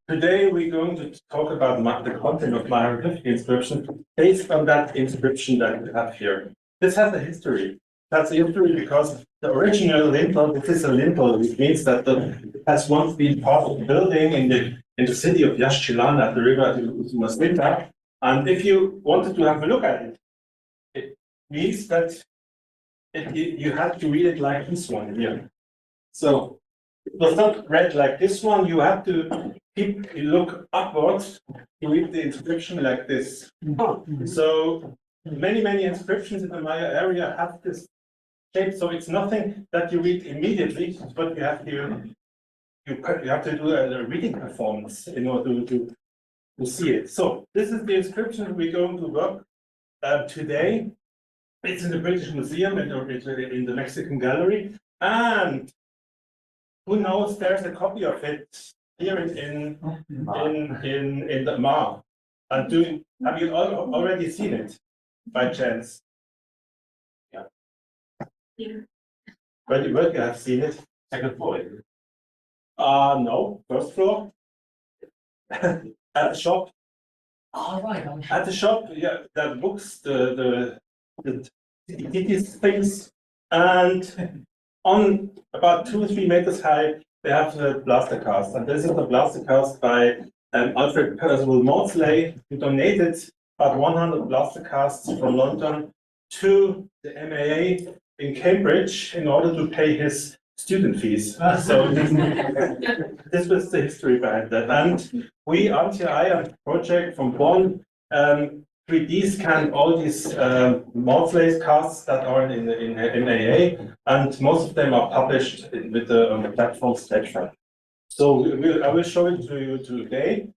Today we're going to talk about the content of my hieroglyphic inscription based on that inscription that we have here. This has a history. That's a history because the original lintel, this is a lintel, which means that it has once been part of the building in the city of Yashchilan at the river Masvita. And if you wanted to have a look at it, it means that you have to read it like this one here. So it was not read like this one. You have to look upwards to read the inscription like this. So many inscriptions in the Maya area have this shape. So it's nothing that you read immediately, but you have to do a reading performance in order to see it. So this is the inscription we're going to work today. It's in the British Museum in the Mexican Gallery, and who knows? There's a copy of it here in the MAR. And have you already seen it by chance? Yeah. Where you have seen it? Second floor. No, first floor. At the shop. All right. At the shop, yeah, the books, these things, and on about 2 or 3 meters high, they have the plaster cast, and this is the plaster cast by Alfred Percival Maudsley, who donated about 100 plaster casts from London to the MAA in Cambridge in order to pay his student fees. So this was the history behind that. And we, RTI, a project from Bonn, 3D scanned all these Maudsley casts that are in MAA, and most of them are published on the platform Sketchfab. So I will show it to you today.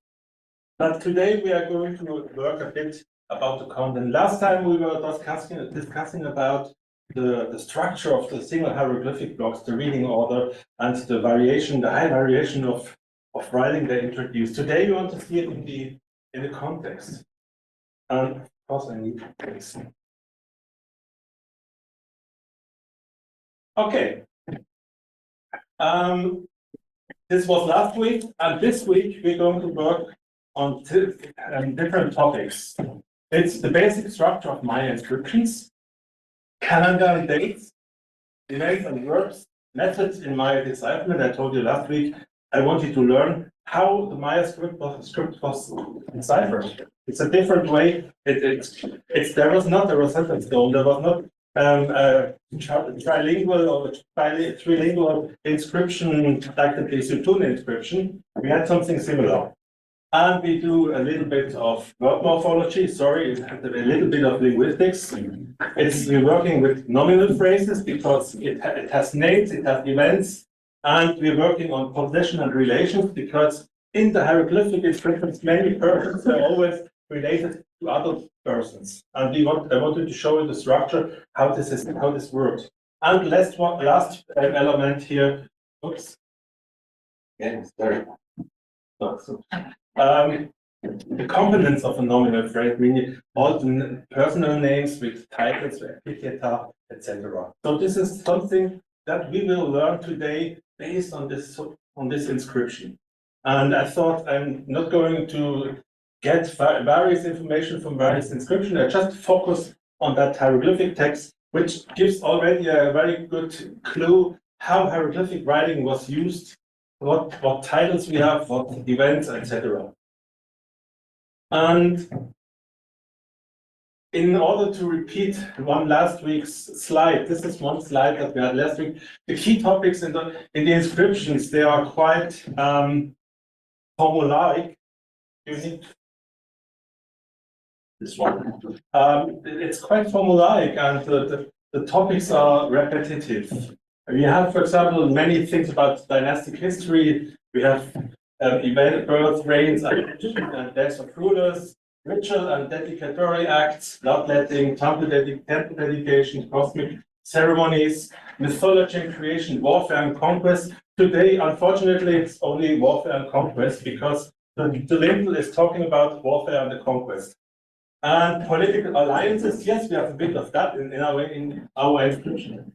But today we are going to work a bit about the content. Last time we were discussing about the structure of the single hieroglyphic blocks, the reading order, and the high variation of writing they introduced. Today we want to see it in the context. And of course I need this. Okay. This was last week, and this week we're going to work on different topics. It's the basic structure of Maya inscriptions, calendar and dates, events and verbs, methods in Maya decipherment. I told you last week I want you to learn how the Maya script was deciphered. It's a different way. There was not a Rosetta Stone. There was not trilingual or trilingual inscription like the Sutun inscription. We had something similar. And we do a little bit of word morphology. Sorry, a little bit of linguistics. We're working with nominal phrases because it has names, it has events, and we're working on possession and relations because in the hieroglyphic inscriptions, many persons are always related to other persons. And I wanted to show you the structure, how this works. And last element here. Oops. Yeah, sorry. The components of a nominal phrase, meaning all the personal names with titles, epitheta, etc. So this is something that we will learn today based on this inscription. And I thought I'm not going to get various information from various inscriptions. I just focus on that hieroglyphic text, which gives already a very good clue how hieroglyphic writing was used, what titles we have, what events, etc. And in order to repeat one last week's slide, this is one slide that we had last week. The key topics in the inscriptions, they are quite formulaic. You need this one. It's quite formulaic, and the topics are repetitive. We have, for example, many things about dynastic history. We have event, birth, reigns, and deaths of rulers, ritual and dedicatory acts, bloodletting, temple dedication, cosmic ceremonies, mythology and creation, warfare and conquest. Today, unfortunately, it's only warfare and conquest because the lintel is talking about warfare and the conquest. And political alliances, yes, we have a bit of that in our inscription.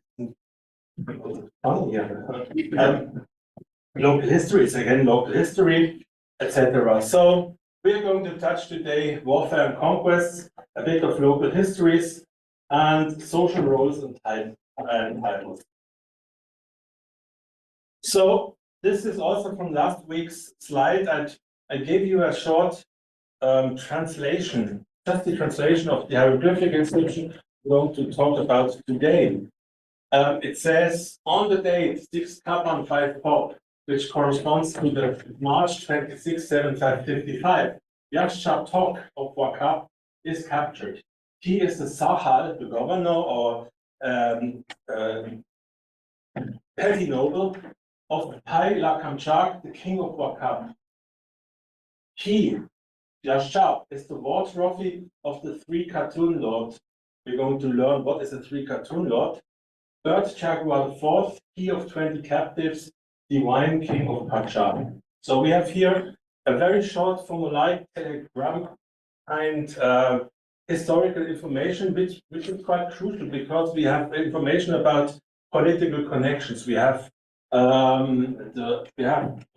Local history is again local history. etc. So we're going to touch today warfare and conquests, a bit of local histories, and social roles and titles. So this is also from last week's slide. I gave you a short translation, just the translation of the hieroglyphic inscription we're going to talk about today. It says, on the date 6 Kappan 5 Pop, which corresponds to the March 26, 7555, Yashchar Tok of Wakab is captured. He is the Sahal, the governor or petty noble of Pai Lakamchak, the king of Wakab. He, Yashchar, is the war trophy of the 3 cartoon lords. We're going to learn what is a 3 cartoon lord. Third Jaguar IV, he of 20 captives, divine king of Punjab. So we have here a very short formulaic telegram and historical information, which is quite crucial because we have information about political connections. We have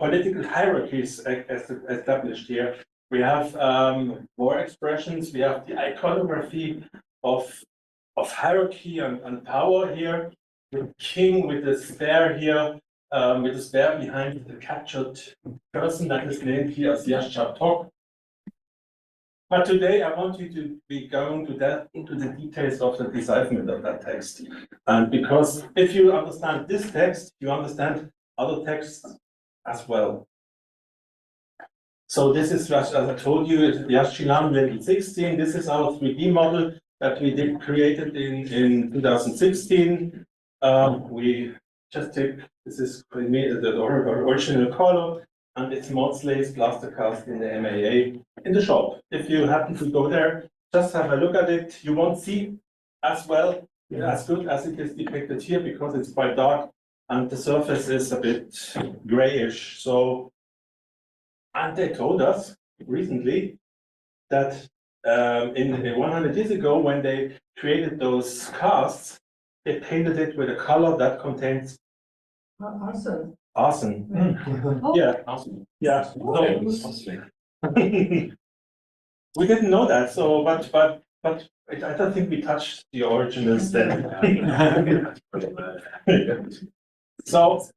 political hierarchies established here. We have war expressions. We have the iconography of hierarchy and power here. The king with the spear here, with the spear behind the captured person that is named here as Yashchar Tok. But today I want you to be going into the details of the decipherment of that text. And because if you understand this text, you understand other texts as well. So this is, as I told you, Yashilan level 16. This is our 3D model that we created in 2016. We just take, this is the original color, and it's Maudslay's plaster cast in the MAA in the shop. If you happen to go there, just have a look at it. You won't see as well, as good as it is depicted here because it's quite dark and the surface is a bit grayish. So, and they told us recently that in 100 years ago, when they created those casts, they painted it with a color that contains Arson. arson. Oh. Yeah, arson. Yeah. So, we didn't know that. So, but I don't think we touched the originals then. So,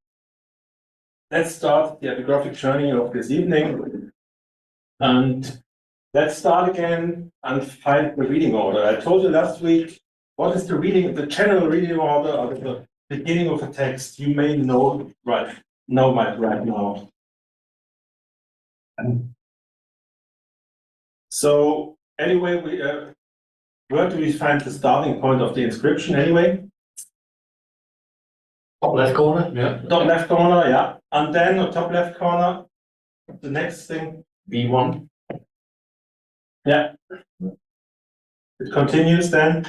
let's start the epigraphic journey of this evening, and let's start again and find the reading order. I told you last week what is the general reading order of the beginning of a text. You may know right now. So anyway, where do we find the starting point of the inscription anyway? Top left corner, yeah. Top left corner, yeah. And then on top left corner, the next thing. B1. Yeah. It continues then.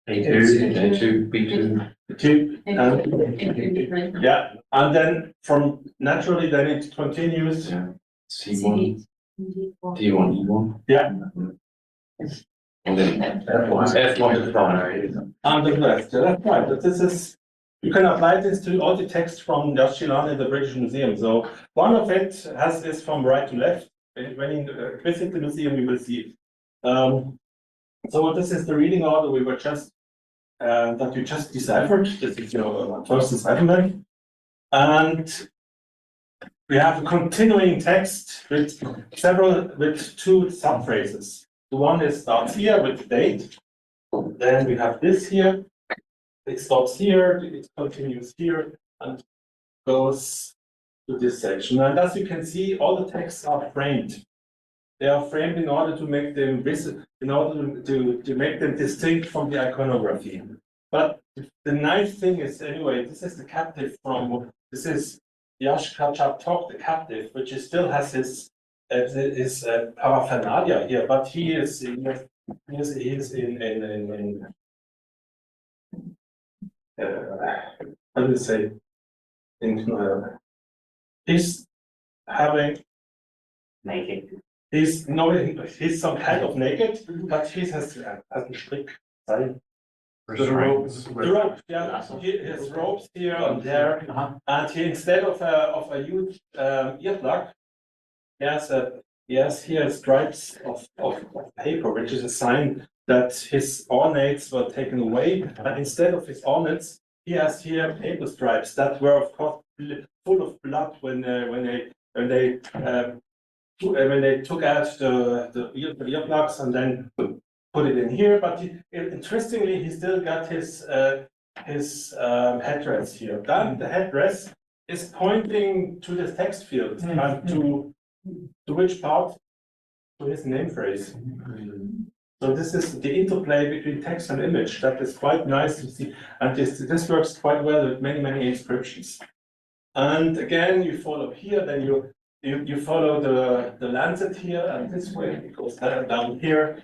A2, A2, B2. Two, yeah, and then from naturally then it continues. Yeah. C1, D1, E1. Yeah. And then F1 is the primary. And the rest. Yeah, that's right. But this is, you can apply this to all the text from Yashilan in the British Museum. So one of it is from right to left. When you visit the museum, you will see it. So this is the reading order we were just that you just deciphered. This is your first decipherment, and we have a continuing text with two subphrases. The one is starts here with the date. Then we have this here. It stops here. It continues here and goes to this section. And as you can see, all the texts are framed. They are framed in order to make them visible, in order to make them distinct from the iconography. But the nice thing is, anyway, this is the captive from, this is Yashchar Tok, the captive, which still has his paraphernalia here, but he is in how do you say, he's having Naked. He's some kind of naked, but he has a strict style. The rope, yeah. He has ropes here and there, and he, instead of a huge earplug, he has here stripes of paper, which is a sign that his ornates were taken away. And instead of his ornates, he has here paper stripes that were, of course, full of blood when they took out the earplugs and then put it in here. But interestingly, he still got his headdress here. Then the headdress is pointing to the text field and to which part? To his name phrase. So this is the interplay between text and image. That is quite nice to see, and this works quite well with many inscriptions. And again, you follow here, then you follow the lancet here, and this way it goes down here.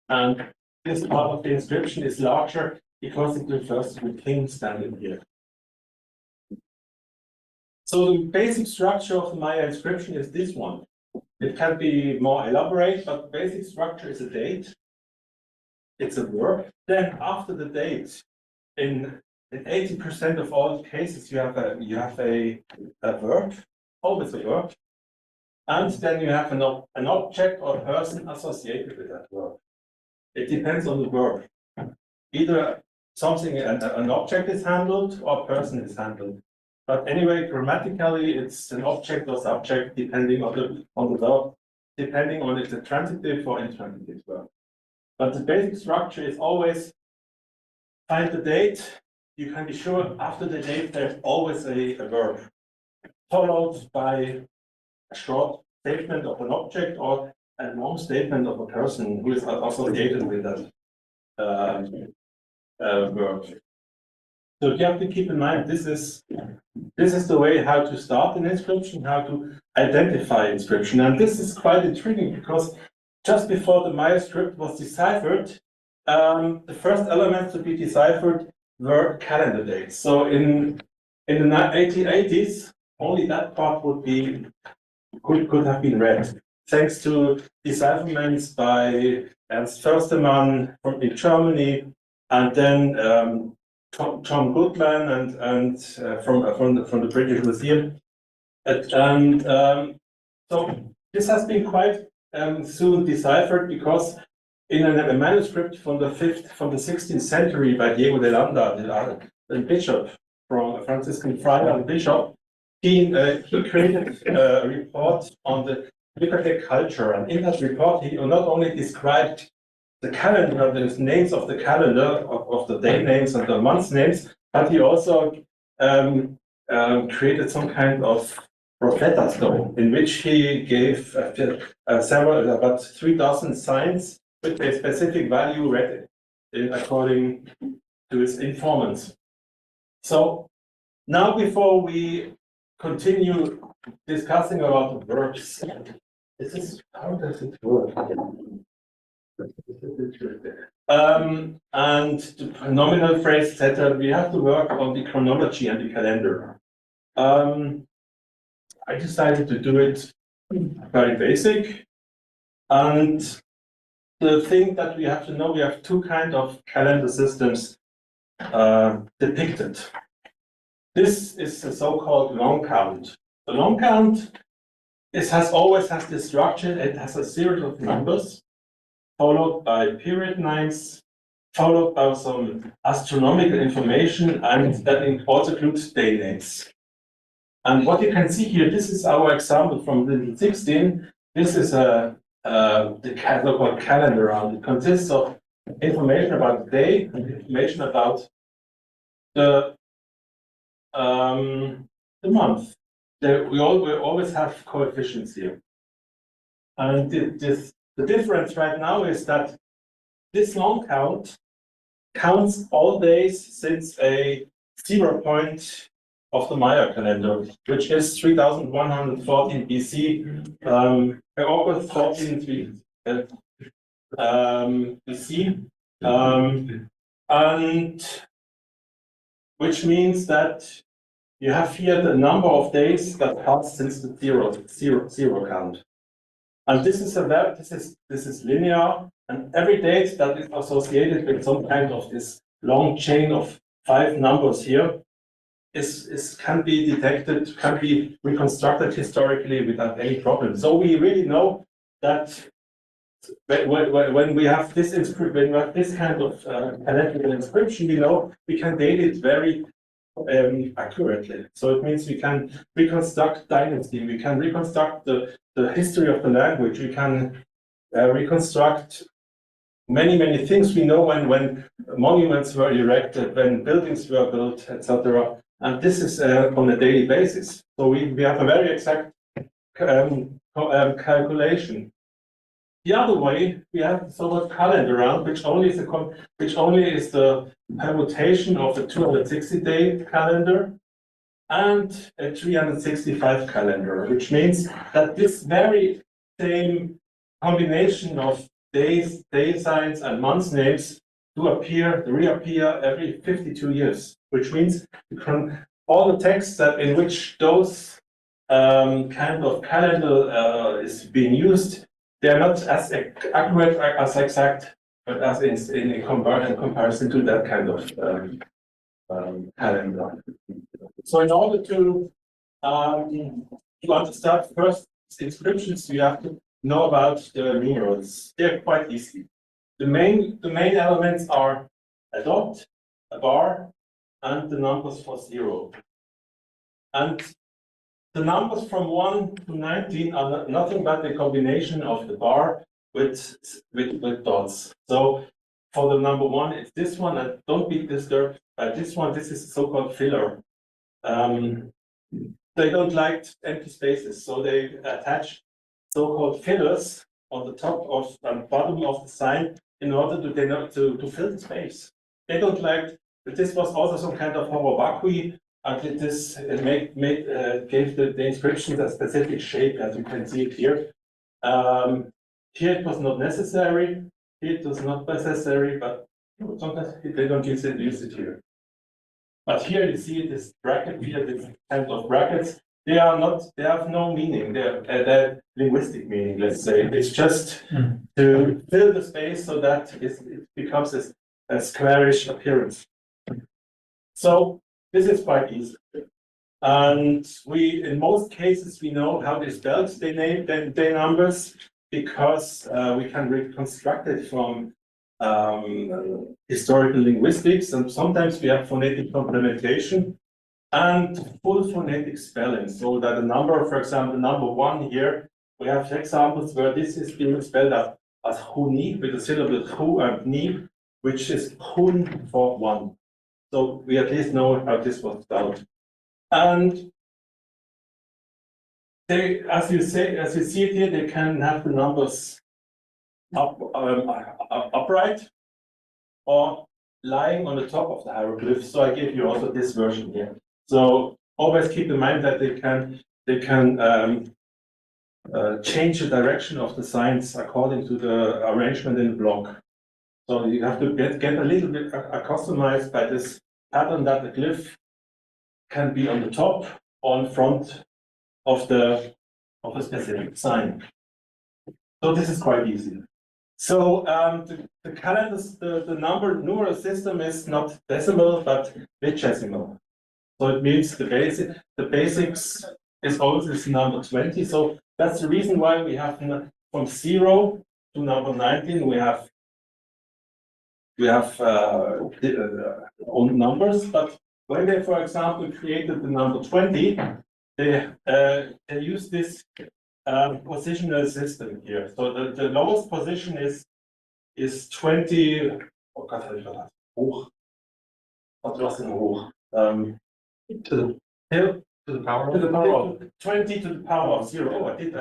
And this part of the inscription is larger because it refers to the king standing here. So the basic structure of the Maya inscription is this one. It can be more elaborate, but the basic structure is a date. It's a verb. Then after the date, in 80% of all cases, you have a verb, always a verb, and then you have an object or person associated with that verb. It depends on the verb. Either something, an object is handled, or a person is handled. But anyway, grammatically, it's an object or subject depending on the verb, depending on if it's a transitive or intransitive verb. But the basic structure is always find the date. You can be sure after the date there's always a verb, followed by a short statement of an object or a long statement of a person who is associated with that verb. So you have to keep in mind this is the way how to start an inscription, how to identify inscription, and this is quite intriguing because just before the Maya script was deciphered, the first elements to be deciphered were calendar dates. So in the 1880s, only that part could have been read, thanks to decipherments by Ernst Förstemann in Germany, and then John Goodman and from the British Museum, and so this has been quite soon deciphered because in a manuscript from the 16th century by Diego de Landa, the bishop from Franciscan friar and bishop, he created a report on the Yucatec culture, and in that report he not only described the calendar, the names of the calendar, of the day names and the month names, but he also created some kind of Rosetta Stone in which he gave about 3,000 signs with a specific value read according to his informants. So now before we continue discussing about the verbs, how does it work? And the pronominal phrase, etc., we have to work on the chronology and the calendar. I decided to do it very basic. And the thing that we have to know, we have two kinds of calendar systems depicted. This is the so-called long count. The long count always has this structure. It has a series of numbers, followed by period names, followed by some astronomical information, and that also includes day names. And what you can see here, this is our example from the 16. This is the so-called calendar round. It consists of information about the day and information about the month. We always have coefficients here. And the difference right now is that this long count counts all days since a 0 point of the Maya calendar, which is 3114 BC, August 14th BC, and which means that you have here the number of days that passed since the zero count. And this is linear, and every date that is associated with some kind of this long chain of 5 numbers here can be detected, can be reconstructed historically without any problem. So we really know that when we have this kind of calendrical inscription, we know we can date it very accurately. So it means we can reconstruct dynasty, we can reconstruct the history of the language, we can reconstruct many things. We know when monuments were erected, when buildings were built, etc. And this is on a daily basis. So we have a very exact calculation. The other way, we have the so-called calendar round, which only is the permutation of the 260-day calendar and a 365 calendar, which means that this very same combination of days, day signs, and month names reappear every 52 years, which means all the texts in which those kind of calendar is being used, they are not as accurate, as exact, but as in comparison to that kind of calendar. So in order to understand first inscriptions, you have to know about the numerals. They're quite easy. The main elements are a dot, a bar, and the numbers for 0. And the numbers from 1 to 19 are nothing but the combination of the bar with dots. So for the number 1, it's this one, and don't be disturbed by this one. This is so-called filler. They don't like empty spaces, so they attach so-called fillers on the top of and bottom of the sign in order to fill the space. They don't like. But this was also some kind of homo vacui. And this gave the inscription a specific shape, as you can see it here. Here it was not necessary. Here it was not necessary, but sometimes they don't use it here. But here you see this bracket here, this kind of brackets. They have no meaning. They're linguistic meaning, let's say. It's just to fill the space so that it becomes a squarish appearance. So this is quite easy. And in most cases, we know how they spelled their numbers because we can reconstruct it from historical linguistics, and sometimes we have phonetic complementation and full phonetic spelling. So that a number, for example, number 1 here, we have examples where this is being spelled as huni, with the syllable hu and ni, which is hun for 1. So we at least know how this was spelled. And as you see it here, they can have the numbers upright or lying on the top of the hieroglyph. So I give you also this version here. So always keep in mind that they can change the direction of the signs according to the arrangement in the block. So you have to get a little bit accustomed by this pattern that the glyph can be on the top or in front of a specific sign. So this is quite easy. So the calendars, the numeral system is not decimal but bitesimal. So it means the basics is always this number 20. So that's the reason why we have from 0 to number 19 we have own numbers. But when they, for example, created the number 20, they use this positional system here. So the lowest position is 20. Oh Gott, habe ich was? Hoch. Was was denn hoch? To the power of 20 to the power of 0. Oh, I did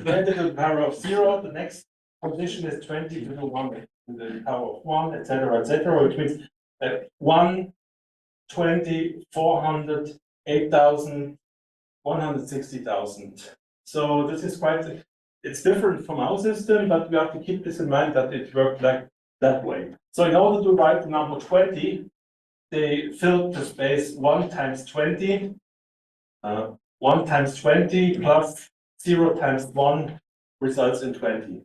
20 to the power of 0. The next position is 20 to the 1 to the power of 1, etc., which means 1, 20, 400, 8,000, 160,000. So this is it's different from our system, but we have to keep this in mind that it worked like that way. So in order to write the number 20, they filled the space 1 times 20, 1 times 20 plus 0 times 1 results in 20.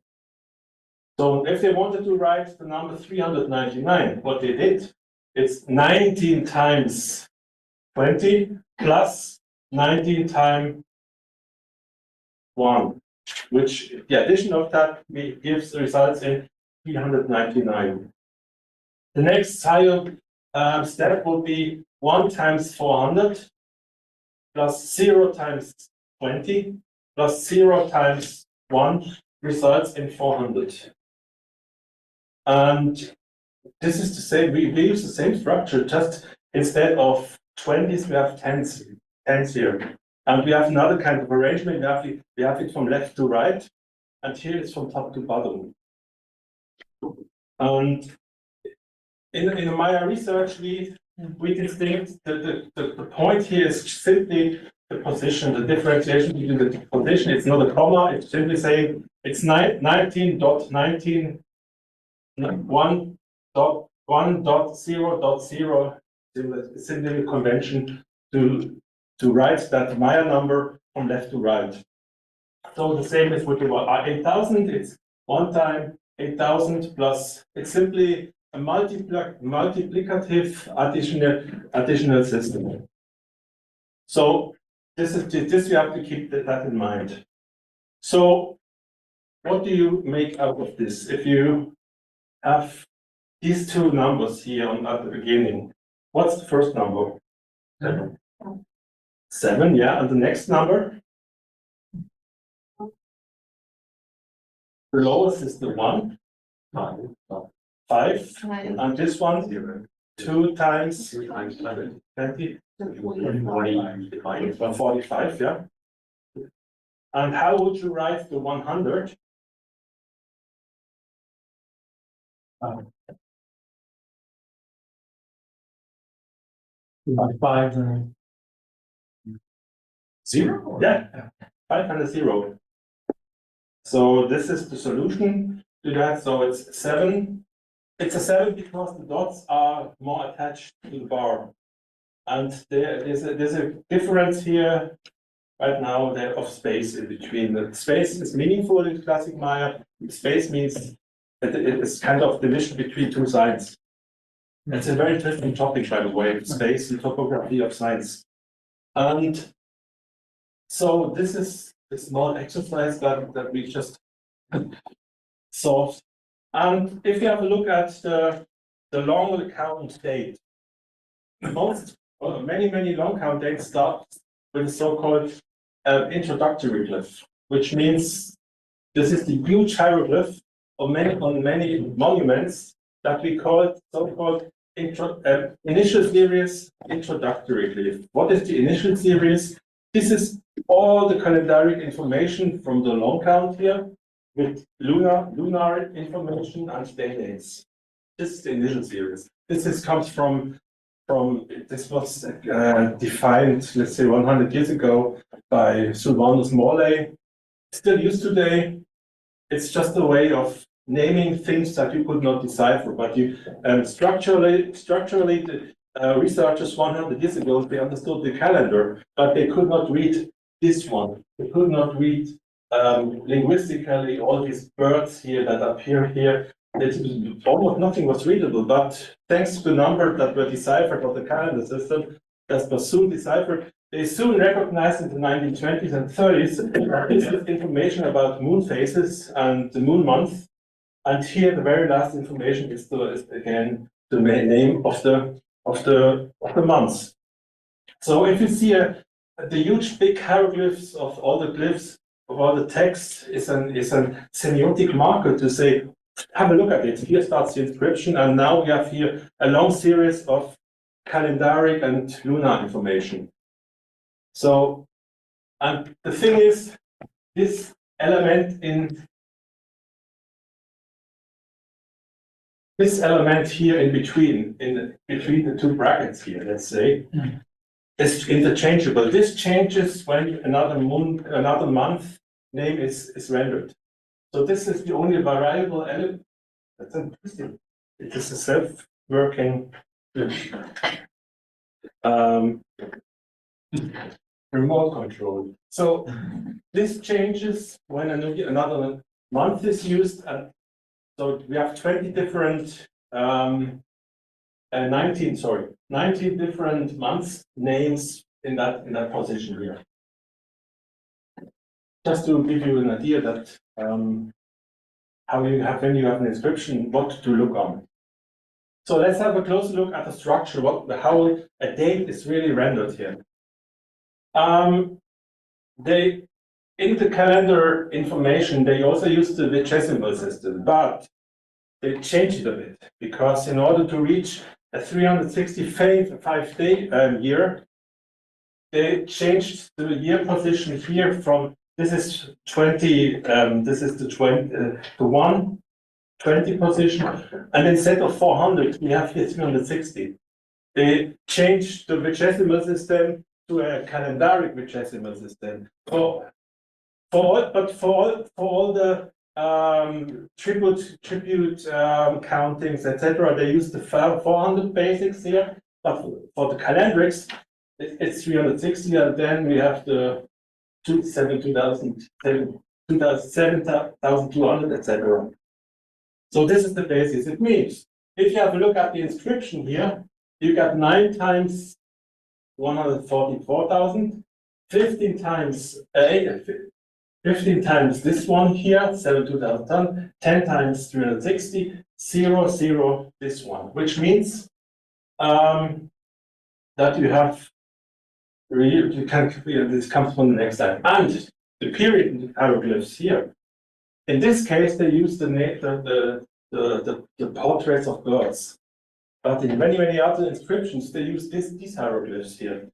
So if they wanted to write the number 399, what they did, it's 19 times 20 plus 19 times 1, which the addition of that gives results in 399. The next higher step will be 1 times 400 plus 0 times 20 plus 0 times 1 results in 400. And this is to say we use the same structure, just instead of 20s, we have 10s here. And we have another kind of arrangement. We have it from left to right, and here it's from top to bottom. And in my research, we distinct the point here is simply the position, the differentiation between the position. It's not a comma, it's simply saying it's 19.19 1.0.0, simply a convention to write that Meyer number from left to right. So the same is with the 8,000, it's 1 time 8,000 plus, it's simply a multiplicative additional system. So this you have to keep that in mind. So what do you make out of this? If you have these two numbers here at the beginning, what's the first number? 7, yeah, and the next number? The lowest is the 1. 5. And this one? 2 times 20. 45, yeah. And how would you write the 100? Five, 0? Yeah, 5 and a 0. So this is the solution to that. So it's 7. It's a 7 because the dots are more attached to the bar. And there's a difference here right now there of space in between. The space is meaningful in classic Maya. Space means that it is kind of division between two sides. It's a very interesting topic, by the way, space and topography of science. And so this is a small exercise that we just solved. And if you have a look at the long count date, many long count dates start with a so-called introductory glyph, which means this is the huge hieroglyph on many monuments that we call so-called initial series introductory glyph. What is the initial series? This is all the calendaric information from the long count here with lunar information and day dates. This is the initial series. This comes from this was defined, let's say, 100 years ago by Sylvanus Morley. Still used today. It's just a way of naming things that you could not decipher, but you structurally the researchers 100 years ago, they understood the calendar, but they could not read this one. They could not read linguistically all these birds here that appear here. Almost nothing was readable, but thanks to the number that were deciphered of the calendar system, that was soon deciphered, they soon recognized in the 1920s and 30s this is information about moon phases and the moon month. And here, the very last information is again the name of the months. So if you see the huge big hieroglyphs of all the glyphs of all the text is a semiotic marker to say, have a look at it. Here starts the inscription, and now we have here a long series of calendaric and lunar information. So, and the thing is, this element here in between the two brackets here, let's say, is interchangeable. This changes when another month name is rendered. So this is the only variable element. That's interesting. It is a self-working remote control. So this changes when another month is used, and so we have 20 different 19 different months names in that position here. Just to give you an idea that how you have when you have an inscription, what to look on. So let's have a closer look at the structure, how a date is really rendered here. In the calendar information, they also use the vigesimal system, but they changed it a bit because in order to reach a 365-day year, they changed the year position here from this is 20. This is the 120 position, and instead of 400, we have here 360. They changed the vigesimal system to a calendaric vigesimal system. For all the tribute countings, etc., they use the 400 basics here. But for the calendrics, it's 360, and then we have the 7,200, etc. So this is the basis. It means if you have a look at the inscription here, you got 9 times 144,000, 15 times 15 times this one here, 72,000, 10 times 360, 0, 0, this one, which means that you have this comes from the next slide. And the period in the hieroglyphs here. In this case, they use the portraits of birds. But in many other inscriptions, they use these hieroglyphs here.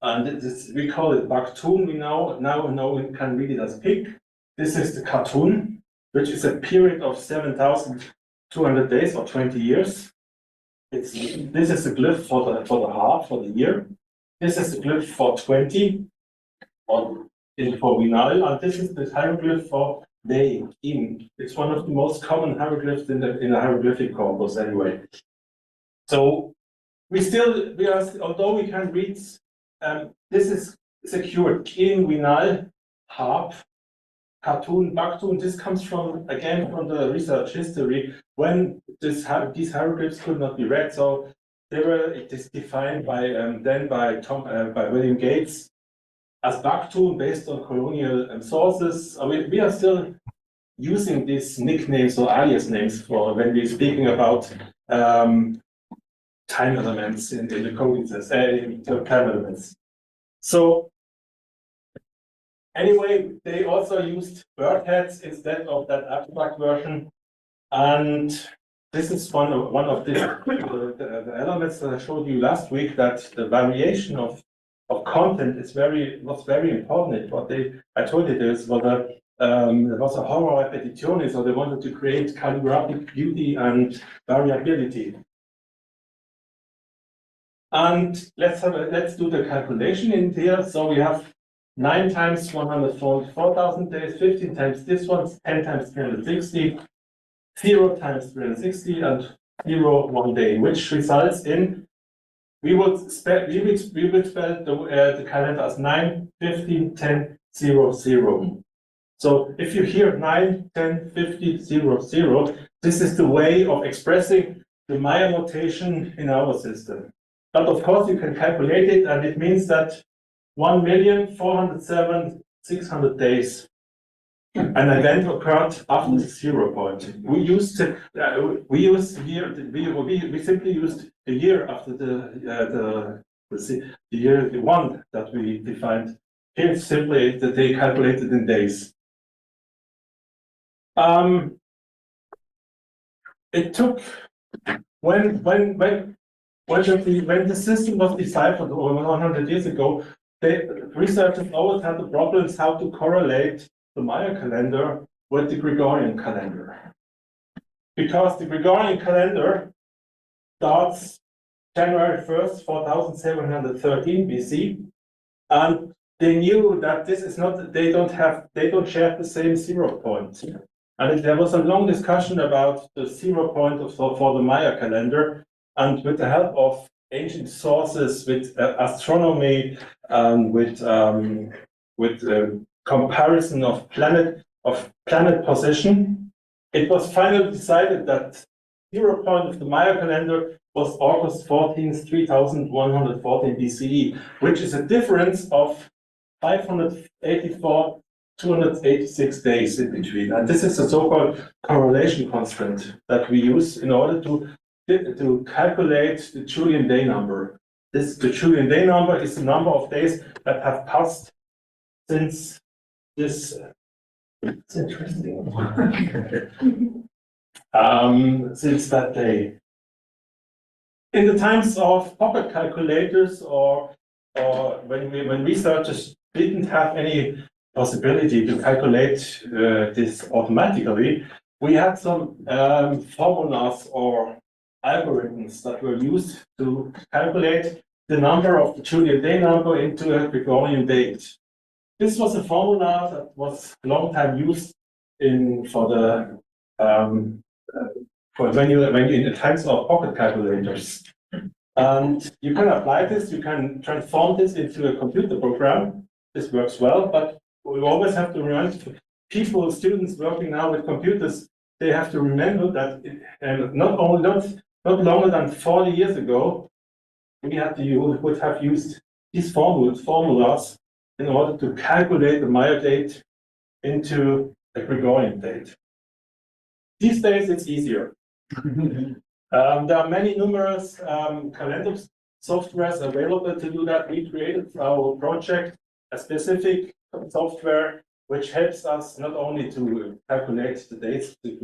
And we call it Bakhtun. We now know we can read it as pig. This is the Khatun, which is a period of 7,200 days or 20 years. This is the glyph for the half, for the year. This is the glyph for 20, for Vinal, and this is the hieroglyph for day, in. It's one of the most common hieroglyphs in the hieroglyphic corpus anyway. So although we can read, this is secured in Vinal, Harp, Khatun, Bakhtun. This comes from the research history when these hieroglyphs could not be read. So it is defined by William Gates as Bakhtun based on colonial sources. We are still using these nicknames or alias names for when we're speaking about time elements in the codices, time elements. So anyway, they also used bird heads instead of that abstract version, and this is one of the elements that I showed you last week, that the variation of content was very important. I told you there was a horror repetition, so they wanted to create calligraphic beauty and variability. And let's do the calculation in here. So we have 9 times 144,000 days, 15 times this one, 10 times 360. 0 times 360 and 0 1 day, which results in we would spell the calendar as 9, 15, 10, 0, 0. So if you hear 9, 10, 50, 0, 0, this is the way of expressing the Maya notation in our system. But of course you can calculate it, and it means that 1,407,600 days. An event occurred after the 0 point. We simply used the year after the year 1 that we defined. Here it's simply that they calculated in days. It took when the system was deciphered over 100 years ago, the researchers always had the problems how to correlate the Maya calendar with the Gregorian calendar. Because the Gregorian calendar starts January 1st, 4713 BC, and they knew that this is not, they don't share the same 0 point. And there was a long discussion about the 0 point for the Maya calendar, and with the help of ancient sources, with astronomy, with comparison of planet position, it was finally decided that 0 point of the Maya calendar was August 14th, 3114 BCE, which is a difference of 584, 286 days in between. And this is a so-called correlation constant that we use in order to calculate the Julian day number. The Julian day number is the number of days that have passed since this. It's interesting. Since that day. In the times of pocket calculators or when researchers didn't have any possibility to calculate this automatically, we had some formulas or algorithms that were used to calculate the number of the Julian day number into a Gregorian date. This was a formula that was a long time used for when you in the times of pocket calculators. And you can apply this, you can transform this into a computer program. This works well, but we always have to remind people, students working now with computers, they have to remember that not longer than 40 years ago, we would have used these formulas in order to calculate the Maya date into a Gregorian date. These days, it's easier. There are many numerous calendar softwares available to do that. We created for our project a specific software which helps us not only to calculate the dates, the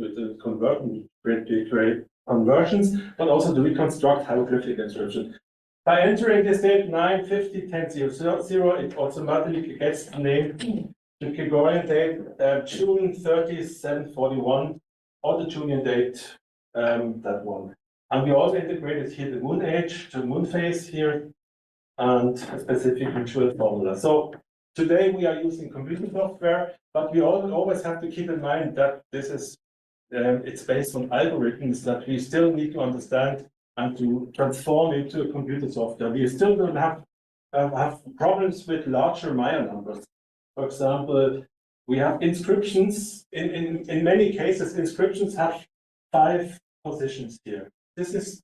conversions, but also to reconstruct hieroglyphic inscription. By entering this date 950-1000, it automatically gets the name, the Gregorian date, June 30, 741, or the Julian date, that one. And we also integrated here the moon age, the moon phase here, and a specific ritual formula. So today we are using computer software, but we always have to keep in mind that this is it's based on algorithms that we still need to understand and to transform into a computer software. We still don't have problems with larger Maya numbers. For example, we have inscriptions. In many cases, inscriptions have 5 positions here. This is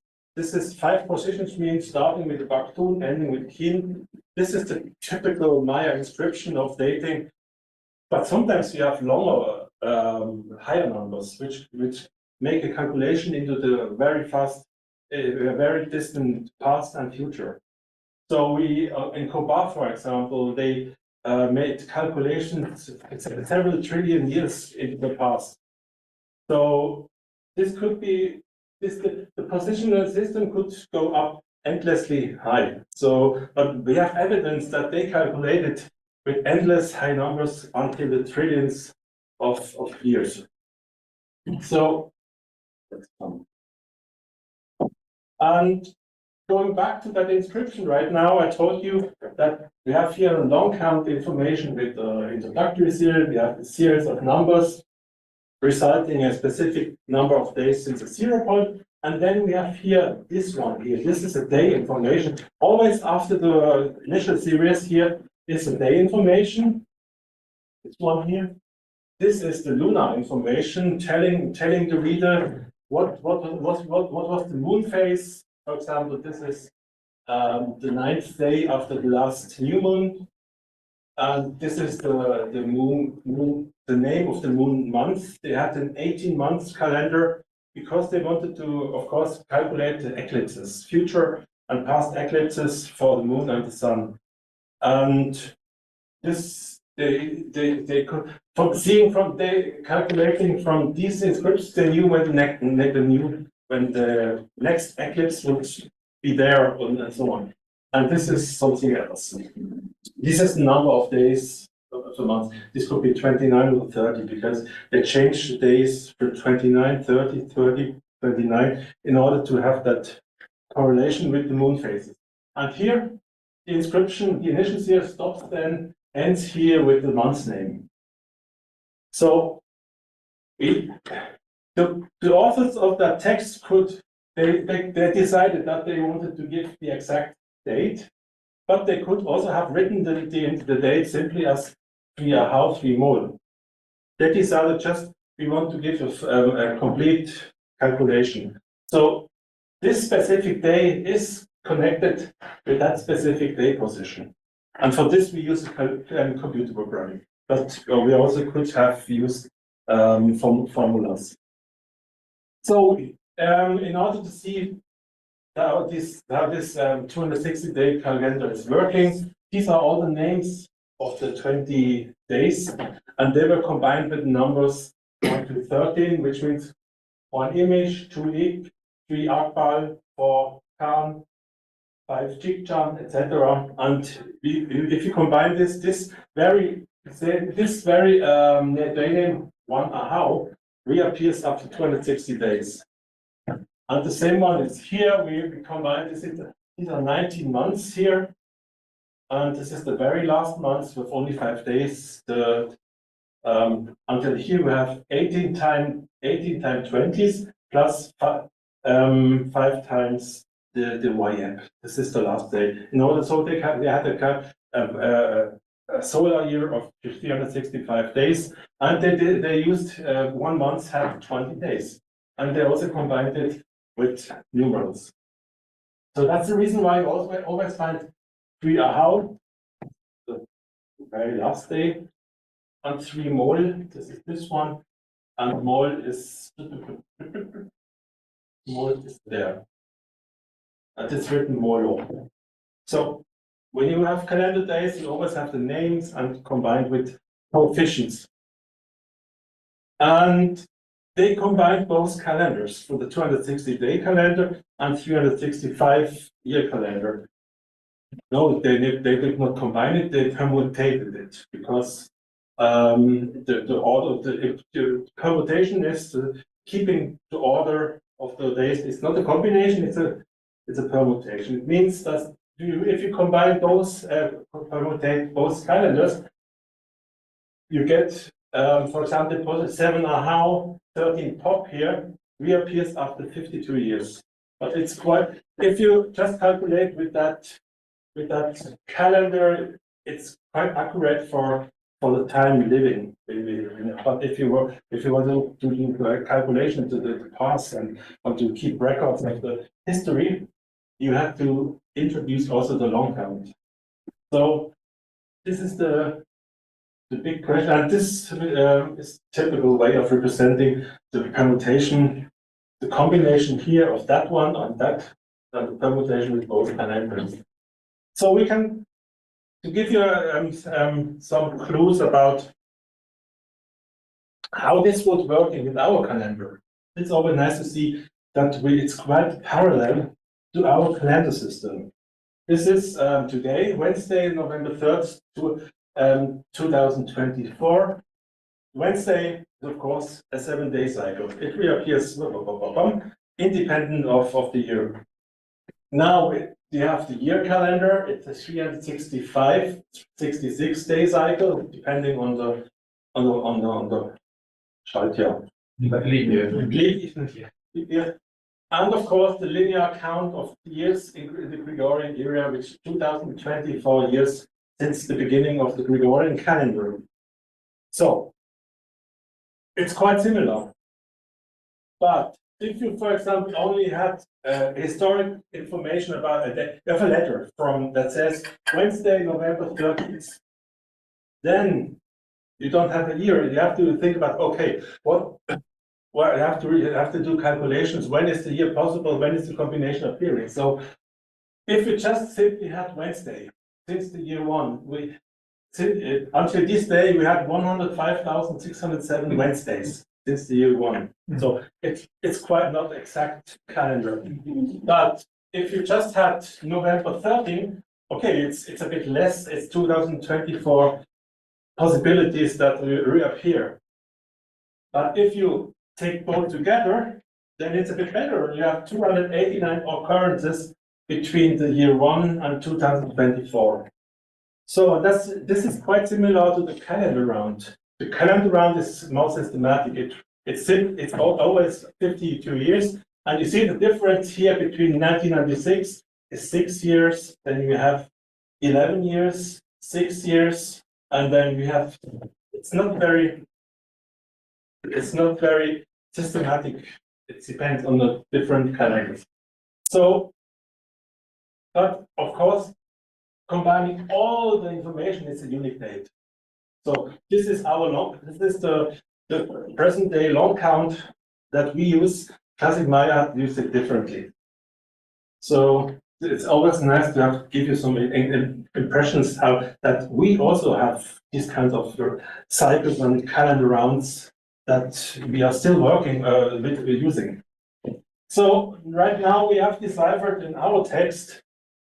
5 positions, means starting with the Baktun, ending with Kin. This is the typical Maya inscription of dating. But sometimes you have longer, higher numbers, which make a calculation into the very distant past and future. So we, in Kobar, for example, they made calculations several trillion years into the past. So this could be, the positional system could go up endlessly high. So, but we have evidence that they calculated with endless high numbers until the trillions of years. So, and going back to that inscription right now, I told you that we have here a long count information with the introductory series. We have a series of numbers resulting in a specific number of days since the 0 point. And then we have here this one here. This is a day information. Always after the initial series here is a day information. This one here. This is the lunar information telling the reader what was the moon phase. For example, this is the 9th day after the last new moon. And this is the name of the moon month. They had an 18 months calendar because they wanted to, of course, calculate the eclipses, future and past eclipses for the moon and the sun. And this they could calculating from these inscriptions, they knew when the next eclipse would be there and so on. And this is something else. This is the number of days of the month. This could be 29 or 30 because they changed the days for 29, 30, 30, 29 in order to have that correlation with the moon phases. And here, the inscription, the initial series stops, then ends here with the month's name. So the authors of that text they decided that they wanted to give the exact date, but they could also have written the date simply as 3 mol. They decided just we want to give a complete calculation. So this specific day is connected with that specific day position. And for this, we use computer programming. But we also could have used formulas. So in order to see how this 260-day calendar is working, these are all the names of the 20 days, and they were combined with numbers 1 to 13, which means 1 image, 2 Tz'iib, 3 Akbal, 4 Khan, 5 Jigchan, etc. And if you combine this very day name 1 Ahau reappears after 260 days. And the same one is here. We combine this. These are 19 months here, and this is the very last month with only 5 days. Until here we have 18 times 20s plus 5 times the YM. This is the last day. In order, so they had a solar year of 365 days, and they used 1 month had 20 days, and they also combined it with numerals. So that's the reason why you always find 3 Ahau, the very last day, and 3 Mol. This is this one, and Mol is there. And it's written Molo. So when you have calendar days, you always have the names and combined with coefficients. And they combined both calendars for the 260-day calendar and 365-year calendar. No, they did not combine it, they permutated it, because the order, the permutation is keeping the order of the days. It's not a combination, it's a permutation. It means that if you combine those, permutate both calendars, you get, for example, 7 Ahau, 13 Pop here, reappears after 52 years. But it's quite, if you just calculate with that calendar, it's quite accurate for the time living. But if you want to do a calculation to the past and want to keep records of the history, you have to introduce also the long count. So this is the big question, and this is typical way of representing the permutation, the combination here of that one and that, and the permutation with both calendars. So we can, to give you some clues about how this would work with our calendar. It's always nice to see that it's quite parallel to our calendar system. This is today, Wednesday, November 3rd, 2024. Wednesday is, of course, a 7-day cycle. It reappears independent of the year. Now you have the year calendar. It's a 365, 66-day cycle, depending on the Schaltjahr. And of course, the linear count of years in the Gregorian era, which 2024 years since the beginning of the Gregorian calendar. So it's quite similar. But if you, for example, only had historic information about a day, you have a letter from that says Wednesday, November 30th, then you don't have a year. You have to think about, okay, well, you have to do calculations. When is the year possible? When is the combination of periods? So if you just simply had Wednesday since the year 1, until this day we had 105,607 Wednesdays since the year 1. So it's quite not exact calendar. But if you just had November 13, okay, it's a bit less. It's 2024 possibilities that will reappear. But if you take both together, then it's a bit better. You have 289 occurrences between the year 1 and 2024. So this is quite similar to the calendar round. The calendar round is more systematic. It's always 52 years, and you see the difference here between 1996 is 6 years. Then you have 11 years, 6 years, and then we have. It's not very systematic. It depends on the different calendars. So, but of course, combining all the information is a unique date. So this is the present day long count that we use. Classic Maya used it differently. So it's always nice to have give you some impressions how that we also have these kinds of cycles and calendar rounds that we are still working with using. So right now we have deciphered in our text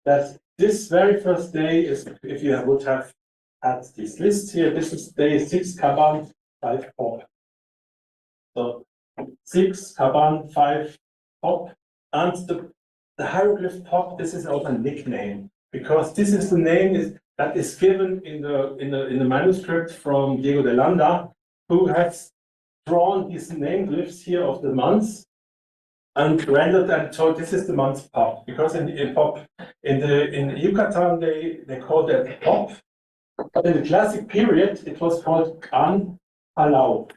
that this very first day is, if you would have had this list here, this is day 6 Kaban 5 pop. So 6 Kaban 5 pop, and the hieroglyph pop. This is also a nickname because this is the name that is given in the manuscript from Diego de Landa, who has drawn these name glyphs here of the months and rendered them. So this is the month pop because in Yucatan they call that pop. But in the classic period, it was called An Palau.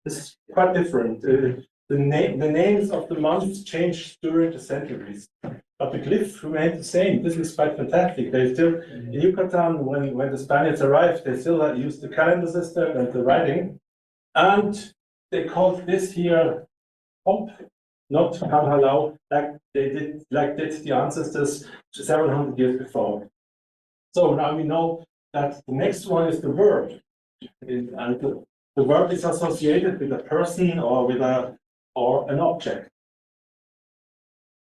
This is quite different. The names of the months changed during the centuries, but the glyph remained the same. This is quite fantastic. They still, in Yucatan, when the Spaniards arrived, they still used the calendar system and the writing, and they called this here Pop, not Palau, like did the ancestors several hundred years before. So now we know that the next one is the verb, and the verb is associated with a person or with an object.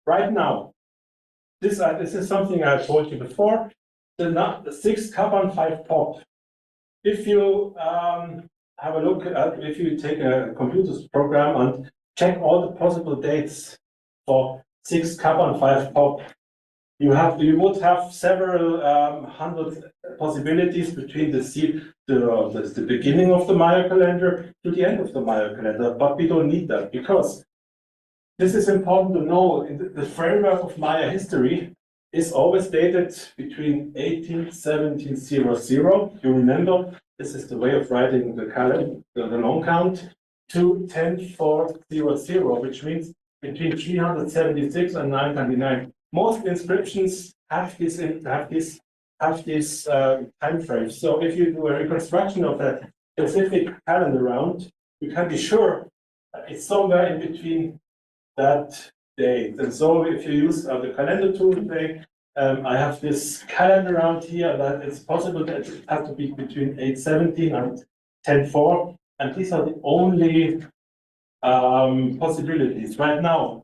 Right now, this is something I told you before. The 6 Kaban 5 pop. If you have a look at, if you take a computer program and check all the possible dates for 6 Kaban 5 pop, you would have several hundred possibilities between the beginning of the Maya calendar to the end of the Maya calendar, but we don't need that because this is important to know. The framework of Maya history is always dated between 1700. You remember, this is the way of writing the calendar, the long count, to 10400, which means between 376 and 999. Most inscriptions have this time frame. So if you do a reconstruction of that specific calendar round, you can be sure that it's somewhere in between that date. And so if you use the calendar tool today, I have this calendar round here that it's possible that it has to be between 817 and 104, and these are the only possibilities right now.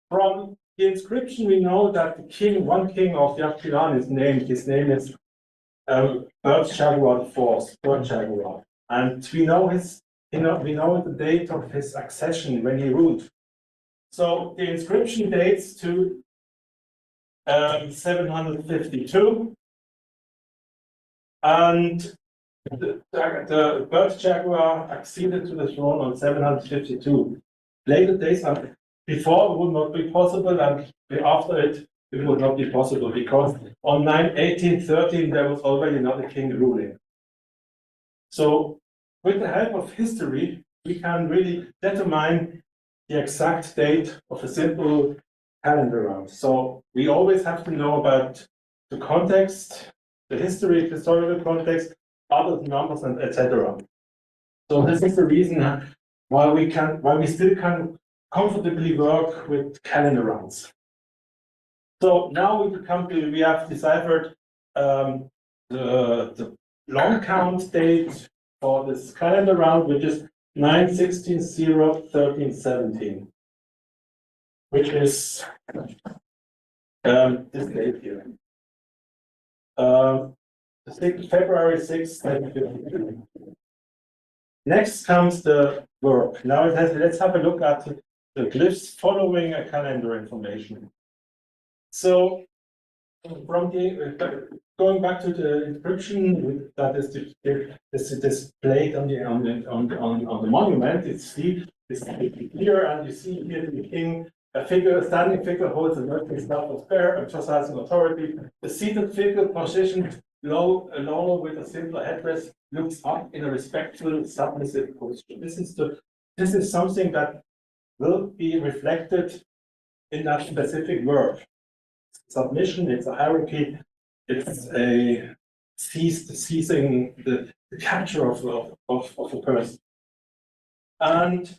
From the inscription, we know that one king of Yakchilan is named. His name is Bird Jaguar IV, Bird Jaguar, and we know the date of his accession when he ruled. So the inscription dates to 752, and the Bird Jaguar acceded to the throne on 752. Later days before would not be possible, and after it would not be possible because on 1813 there was already another king ruling. So with the help of history, we can really determine the exact date of a simple calendar round. So we always have to know about the context, the historical context, other numbers, and etc. So this is the reason why we still can comfortably work with calendar rounds. So now we have deciphered the long count date for this calendar round, which is 9/16/0/1317, which is this date here. February 6, 1952. Next comes the verb. Now let's have a look at the glyphs following a calendar information. So from going back to the inscription that is displayed on the monument, it's clear, and you see here the king. A standing figure holds a working staff of prayer, exercising authority. The seated figure positioned low with a simpler headdress looks up in a respectful, submissive posture. This is something that will be reflected in that specific verb. Submission, it's a hierarchy, it's a seizing the capture of a person. And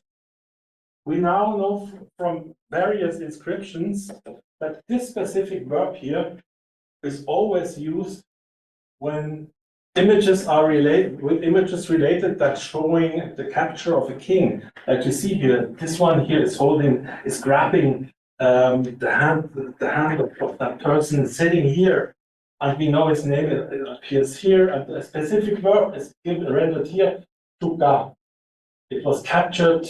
we now know from various inscriptions that this specific verb here is always used when images are related, with images related that showing the capture of a king. Like you see here, this one here is grabbing the hand of that person sitting here, and we know his name appears here, and a specific verb is given rendered here, tuka. It was captured,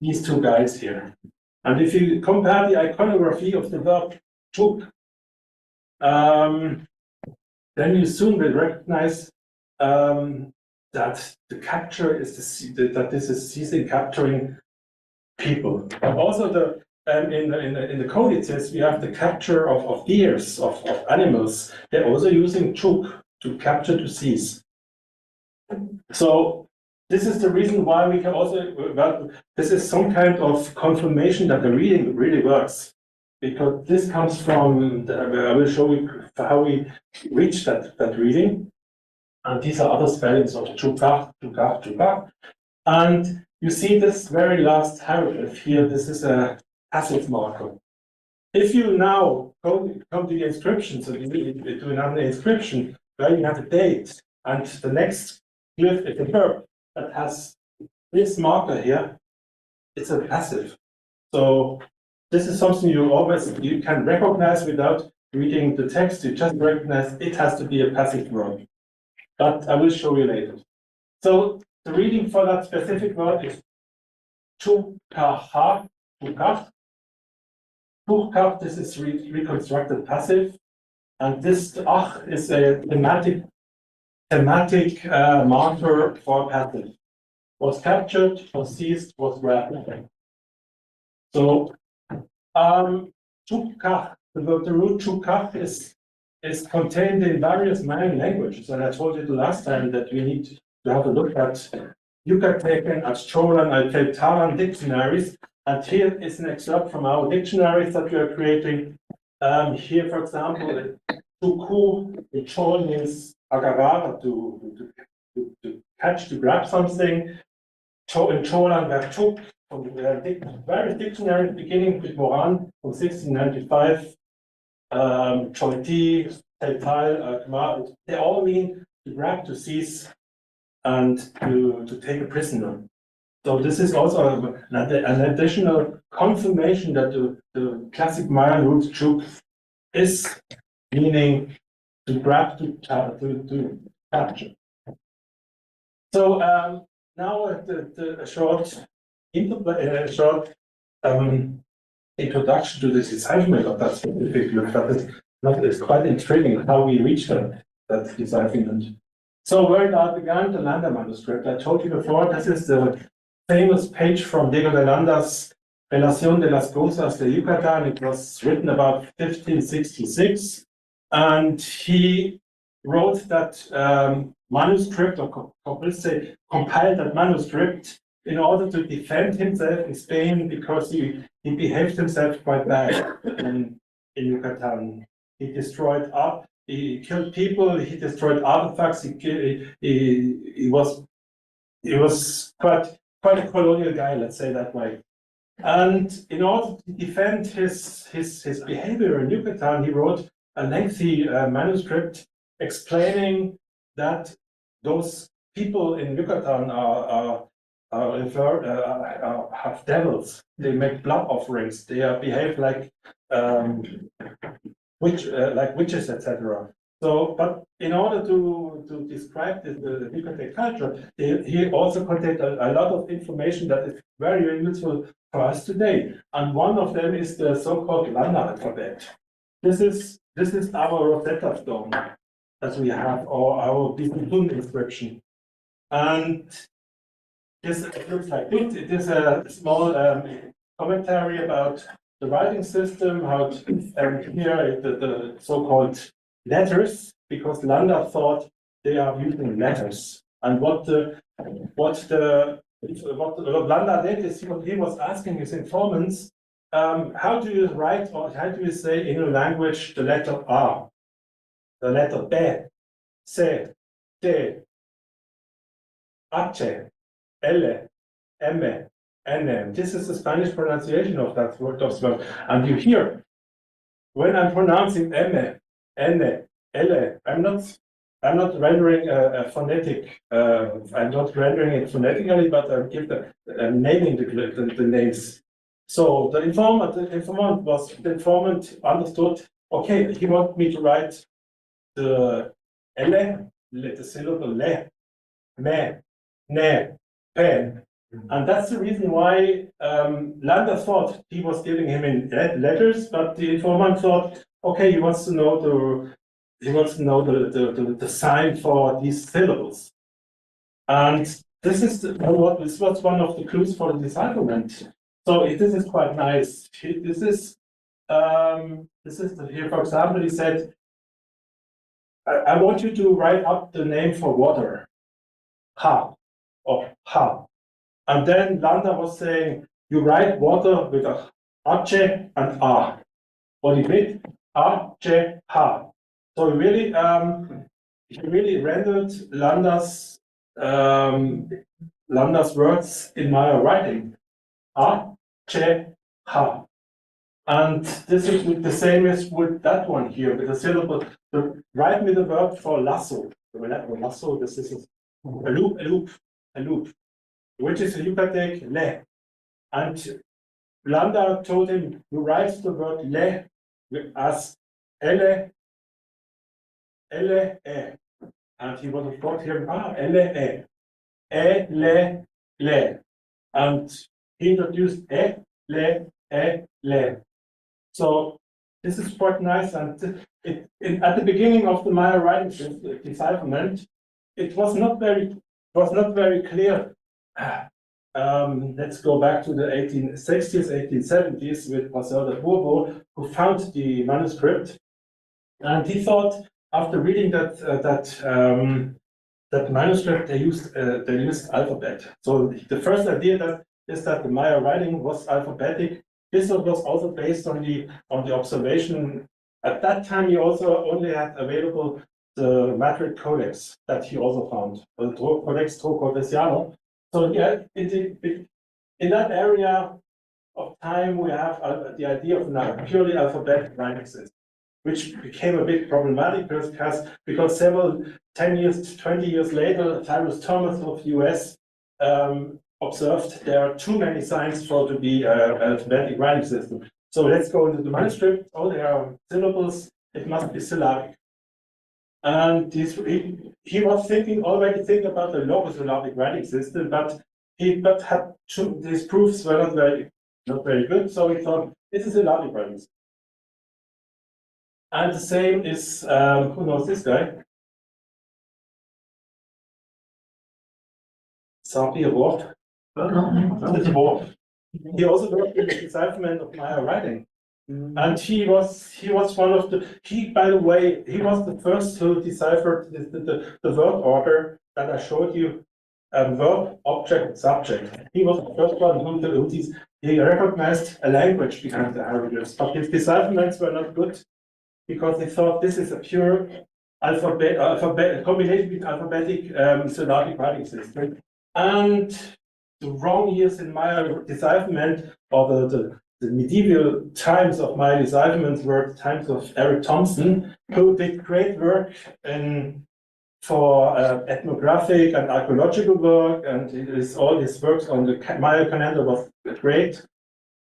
these two guys here. And if you compare the iconography of the verb tuk, then you soon will recognize that the capture is that this is seizing, capturing people. But also in the codices we have the capture of deers, of animals. They're also using chuk to capture, to seize. So this is the reason why we can also, well, this is some kind of confirmation that the reading really works, because this comes from I will show you how we reach that reading. And these are other spellings of chukach, chukach, chukach. And you see this very last hieroglyph here, this is a passive marker. If you now come to the inscription, so you do another inscription where you have a date, and the next glyph is a verb that has this marker here, it's a passive. So this is something you can recognize without reading the text. You just recognize it has to be a passive verb. But I will show you later. So the reading for that specific word is tukaha, tukach. Tukach, this is reconstructed passive, and this ach is a thematic marker for passive. Was captured, was seized, was grabbed. So tukach, the root tukach is contained in various Mayan languages, and I told you the last time that we need to have a look at Yucatecan, Achtolan, Alteltalan dictionaries. And here is an excerpt from our dictionaries that we are creating. Here, for example, tuku, chol means agarrar, to catch, to grab something. In cholan, vertuk, from various dictionaries beginning with Moran from 1695. Cholti, Teltal, they all mean to grab, to seize, and to take a prisoner. So this is also an additional confirmation that the classic Mayan root chuk is meaning to grab, to capture. So now a short introduction to the decipherment of that specific glyph. That is quite intriguing how we reach that decipherment. So where it all began, the Landa manuscript. I told you before, this is the famous page from Diego de Landa's Relación de las Cosas de Yucatán. It was written about 1566, and he wrote that manuscript, or let's say compiled that manuscript in order to defend himself in Spain, because he behaved himself quite bad in Yucatan. He destroyed art, he killed people, he destroyed artifacts, he was quite a colonial guy, let's say that way. And in order to defend his behavior in Yucatan, he wrote a lengthy manuscript explaining that those people in Yucatan have devils. They make blood offerings. They behave like witches, etc. So, but in order to describe the Yucatec culture, he also contained a lot of information that is very, very useful for us today. And one of them is the so-called Landa alphabet. This is our Rosetta Stone that we have, or our Bismillah inscription. And this looks like this. It is a small commentary about the writing system, how here the so-called letters, because Landa thought they are using letters, and what the what Landa did is he was asking his informants, how do you write or how do you say in a language the letter R, the letter B, C, D, H, L, M, N. This is the Spanish pronunciation of that word as well. And you hear, when I'm pronouncing M, N, L, I'm not rendering a phonetic, I'm not rendering it phonetically, but I give naming the names. So the informant understood, okay, he wants me to write the L, the syllable le, me, ne, pen. And that's the reason why Landa thought he was giving him in letters, but the informant thought, okay, he wants to know the sign for these syllables. And this was one of the clues for the decipherment. So this is quite nice. This is here, for example, he said, I want you to write up the name for water, ha, or ha. And then Landa was saying, you write water with a H and A. What he did, H, ha. So he really rendered Landa's words in my writing. H, ha. And this is the same as with that one here, with the syllable. Write me the verb for lasso. Lasso, this is a loop, which is a Yucatec le. And Landa told him, you write the word le as L, E. And he would have got here, L, le. And he introduced le. So this is quite nice. And at the beginning of the Maya writing decipherment, it was not very clear. Let's go back to the 1860s, 1870s with Marcel de Bourbeau, who found the manuscript, and he thought, after reading that manuscript, they used alphabet. So the first idea is that the Maya writing was alphabetic. This was also based on the observation. At that time, he also only had available the Madrid Codex that he also found, the Codex Trocordesiano. So yeah, in that area of time, we have the idea of now purely alphabetic writing system, which became a bit problematic because several 10 years, 20 years later, Cyrus Thomas of the US observed there are too many signs for it to be an alphabetic writing system. So let's go into the manuscript. Oh, there are syllables. It must be syllabic. And he was already thinking about the logosyllabic writing system, but these proofs were not very good. So he thought this is a syllabic writing system. And the same is who knows this guy? Saint-Pierre Ward. He also worked in the decipherment of Maya writing. And he was one of by the way, he was the first who deciphered the word order that I showed you, verb, object, subject. He was the first one who he recognized a language behind the hieroglyphs, but his decipherments were not good because they thought this is a pure combination with alphabetic syllabic writing system. And the wrong years in Maya decipherment, or the medieval times of Maya decipherment, were the times of Eric Thompson, who did great work for ethnographic and archaeological work, and all his works on the Maya calendar was great.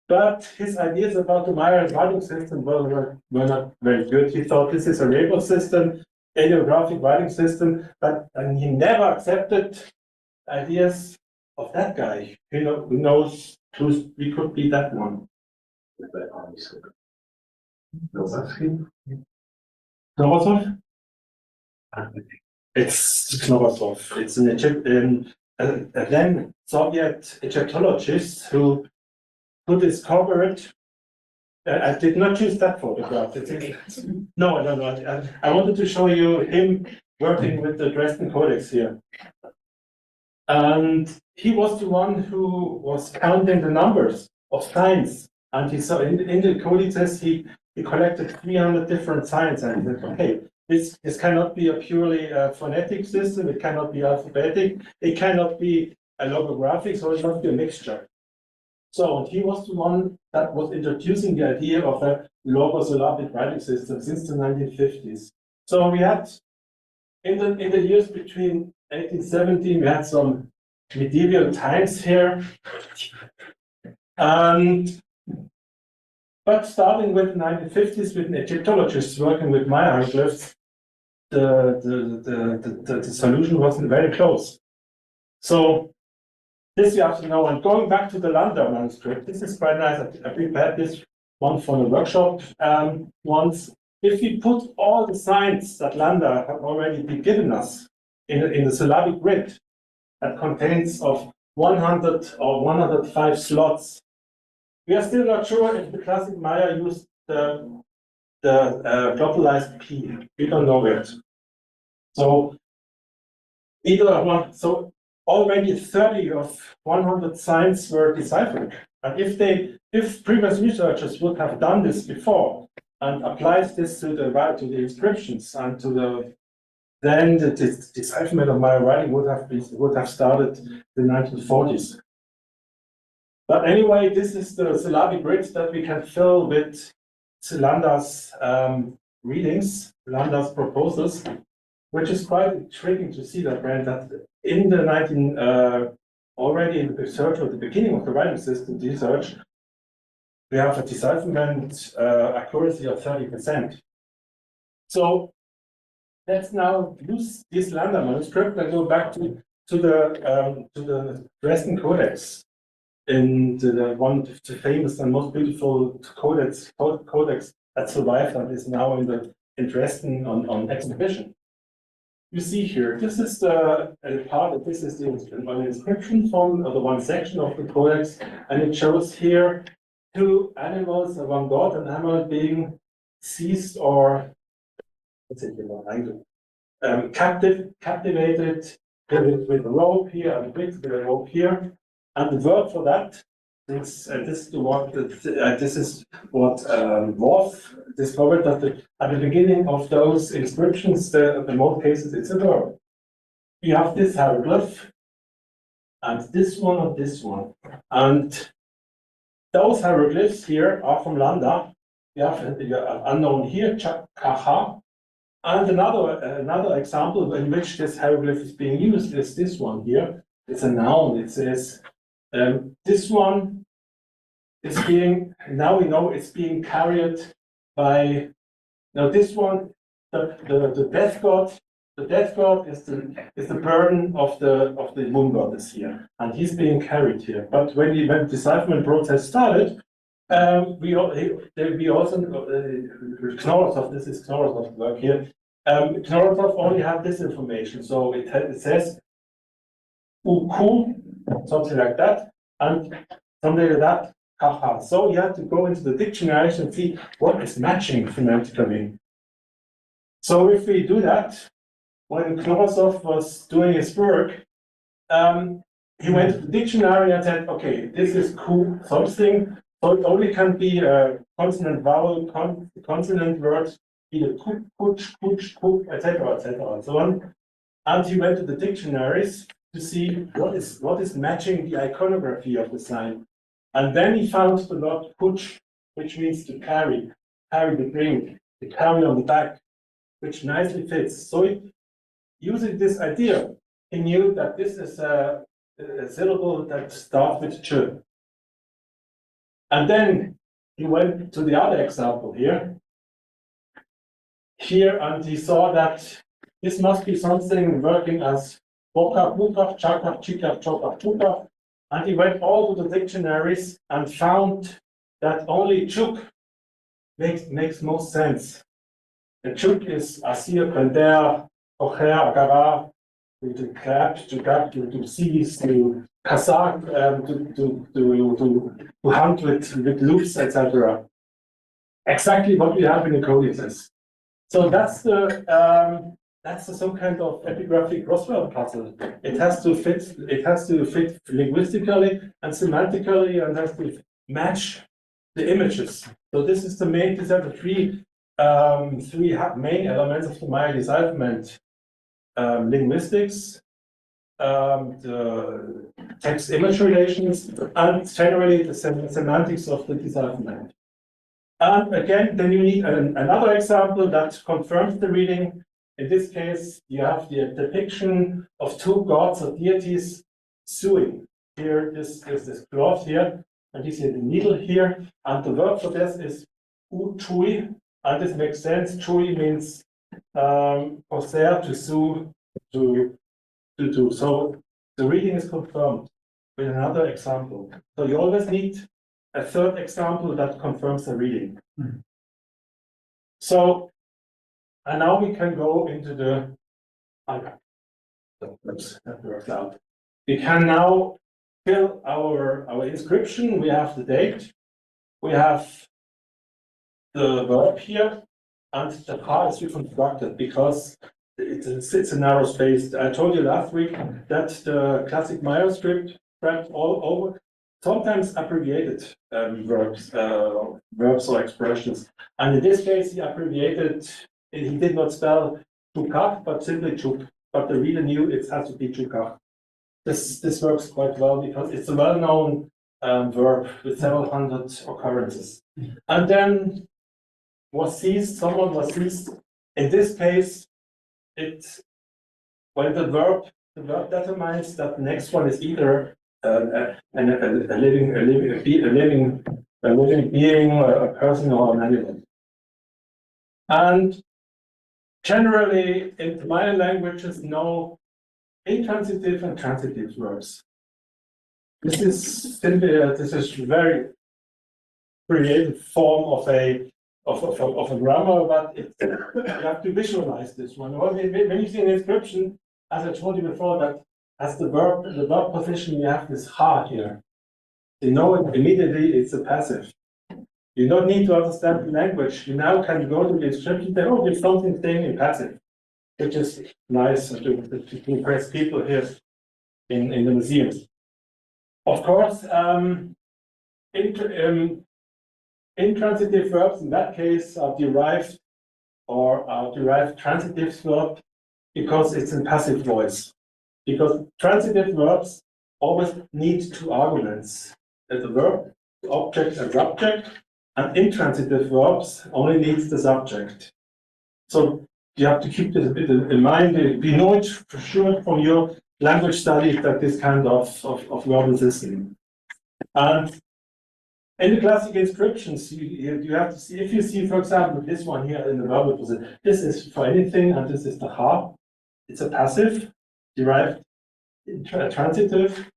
But his ideas about the Maya writing system were not very good. He thought this is a rebel system, ideographic writing system, and he never accepted ideas of that guy. Who knows we could be that one. Knorosov? It's Knorosov. It's an then Soviet Egyptologist who discovered. I did not choose that photograph. No. I wanted to show you him working with the Dresden Codex here. And he was the one who was counting the numbers of signs. And he saw in the codices, he collected 300 different signs. And he said, okay, this cannot be a purely phonetic system. It cannot be alphabetic. It cannot be a logographic, so it must be a mixture. So he was the one that was introducing the idea of a logosyllabic writing system since the 1950s. So we had, in the years between 1817, we had some medieval times here. But starting with the 1950s, with an Egyptologist working with Maya hieroglyphs, the solution wasn't very close. So this you have to know. And going back to the Landa manuscript, this is quite nice. I prepared this one for the workshop once. If we put all the signs that Landa have already been given us in the syllabic grid that contains of 100 or 105 slots, we are still not sure if the classic Maya used the globalized P. We don't know yet. So either one. So already 30 of 100 signs were deciphered. And if previous researchers would have done this before and applied this to the inscriptions and then the decipherment of Maya writing would have started in the 1940s. But anyway, this is the syllabic grid that we can fill with Landa's readings, Landa's proposals, which is quite intriguing to see that, Brand, that in the already in the research at the beginning of the writing system research, we have a decipherment accuracy of 30%. So let's now use this Landa manuscript and go back to the Dresden Codex, in one of the famous and most beautiful codex that survived and is now in Dresden on exhibition. You see here, this is the part. This is the inscription from the one section of the codex, and it shows here two animals, one god and animal being seized or captivated with a rope here and with a rope here. And the word for that is this is what Wolf discovered that at the beginning of those inscriptions, in most cases, it's a verb. You have this hieroglyph, and this one and this one. And those hieroglyphs here are from Landa. You have unknown here, Kaha. And another example in which this hieroglyph is being used is this one here. It's a noun. It says this one is being, now we know it's being carried by, now this one, the death god. The death god is the burden of the moon goddess here, and he's being carried here. But when the decipherment process started, we also Knorrosov, this is Knorrosov's work here. Knorrosov only had this information, so it says Uku, something like that, and something like that, Kaha. So you have to go into the dictionaries and see what is matching phonetically. So if we do that, when Knorrosov was doing his work, he went to the dictionary and said, okay, this is ku something, so it only can be a consonant vowel, consonant words, either kuk, kuch, kuch, kuk, etc., and so on. And he went to the dictionaries to see what is matching the iconography of the sign. And then he found the word kuch, which means to carry the bring, to carry on the back, which nicely fits. So using this idea, he knew that this is a syllable that starts with ch. And then he went to the other example here, and he saw that this must be something working as bokaf, bukaf, chakaf, chikaf, chokaf, tukaf. And he went all to the dictionaries and found that only chuk makes most sense. The chuk is asir, prender, ocher, agara, to clap, to gap, to seize, to kasak, to hunt with loops, etc. Exactly what we have in the codices. So that's the That's some kind of epigraphic crossword puzzle. It has to fit. It has to fit linguistically and semantically, and has to match the images. So this is the main. These are the three main elements of the Maya decipherment: linguistics, the text-image relations, and generally the semantics of the decipherment. And again, then you need another example that confirms the reading. In this case, you have the depiction of two gods or deities suing. Here, this cloth here, and you see the needle here, and the verb for this is chui, and this makes sense. Chui means possess, to sue, to do. So the reading is confirmed with another example. So you always need a third example that confirms the reading. So, and now we can go into the. Oops, that worked out. We can now fill our inscription. We have the date. We have the verb here, and the car is reconstructed because it's a narrow space. I told you last week that the classic Maya script spread all over, sometimes abbreviated verbs or expressions. And in this case, he abbreviated. He did not spell chukach, but simply chuk. But the reader knew it has to be chukach. This works quite well because it's a well-known verb with several hundred occurrences. And then was seized. Someone was seized. In this case, when the verb determines that the next one is either a living being, a person, or an animal. And generally, in the Maya languages, no intransitive and transitive verbs. This is simply this is very creative form of a grammar, but you have to visualize this one. When you see an inscription, as I told you before, that as the verb position, you have this ha here. You know it immediately, it's a passive. You don't need to understand the language. You now can go to the inscription and say, oh, there's something saying in passive, which is nice to impress people here in the museums. Of course, intransitive verbs in that case are derived transitive verb because it's in passive voice. Because transitive verbs always need two arguments: the verb, the object, and subject. And intransitive verbs only needs the subject. So you have to keep this a bit in mind. We know it for sure from your language study that this kind of verbal system. And in the classic inscriptions, you have to see, if you see, for example, this one here in the verbal position, this is for anything, and this is the ha. It's a passive, derived transitive.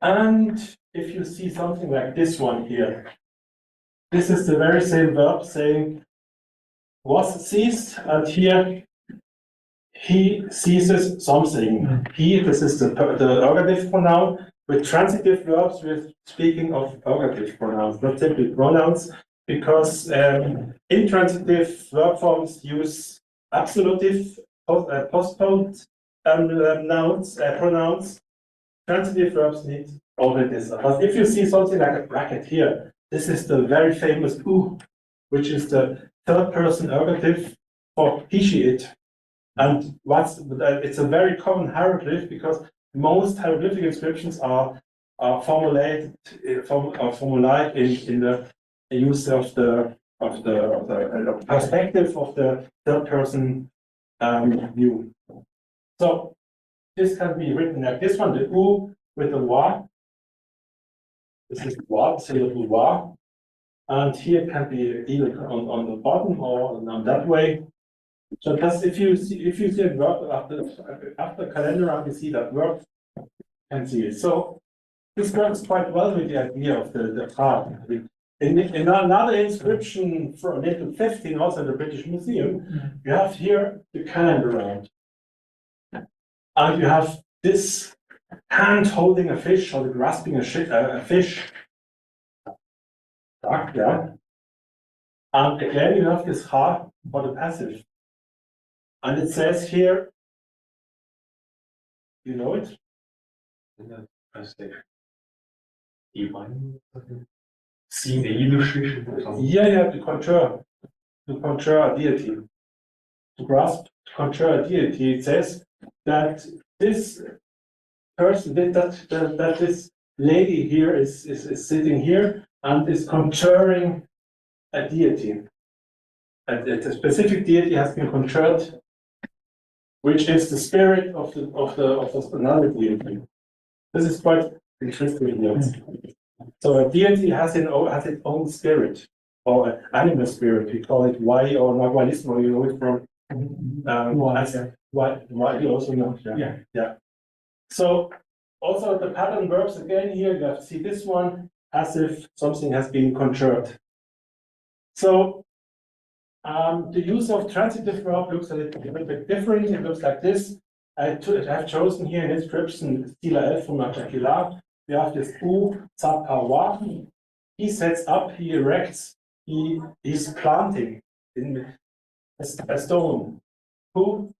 And if you see something like this one here, this is the very same verb saying was seized, and here he seizes something. He, this is the ergative pronoun. With transitive verbs, we're speaking of ergative pronouns, not simply pronouns, because intransitive verb forms use absolutive postponed pronouns. Transitive verbs need only this. But if you see something like a bracket here, this is the very famous u, which is the third person ergative for he, she, it. And it's a very common hieroglyph because most hieroglyphic inscriptions are formulated in the use of the perspective of the third person view. So this can be written like this one, the u with the wa. This is wa, syllable wa. And here it can be either on the bottom or on that way. So that's if you see a verb after calendar, you see that verb, you can see it. So this works quite well with the idea of the card. In another inscription from 1815, also in the British Museum, you have here the calendar round. And you have this hand holding a fish or grasping a fish. Yeah. And again, you have this ha for the passive. And it says here, you know it? See the illustration. Yeah, to conjure a deity. To grasp, to conjure a deity, it says that this person, that this lady here is sitting here and is conjuring a deity. And a specific deity has been conjured, which is the spirit of another deity. This is quite interesting here. So a deity has its own spirit, or an animal spirit. We call it Y or Nagualismo. You know it from Y. You also know. Yeah. So also the pattern verbs again here. You have to see this one as if something has been conjured. So the use of transitive verb looks a little bit different. It looks like this. I've chosen here an inscription, Stila 11 from Machakilar. We have this Tz'iib. He sets up, he erects, he's planting in a stone. Verb,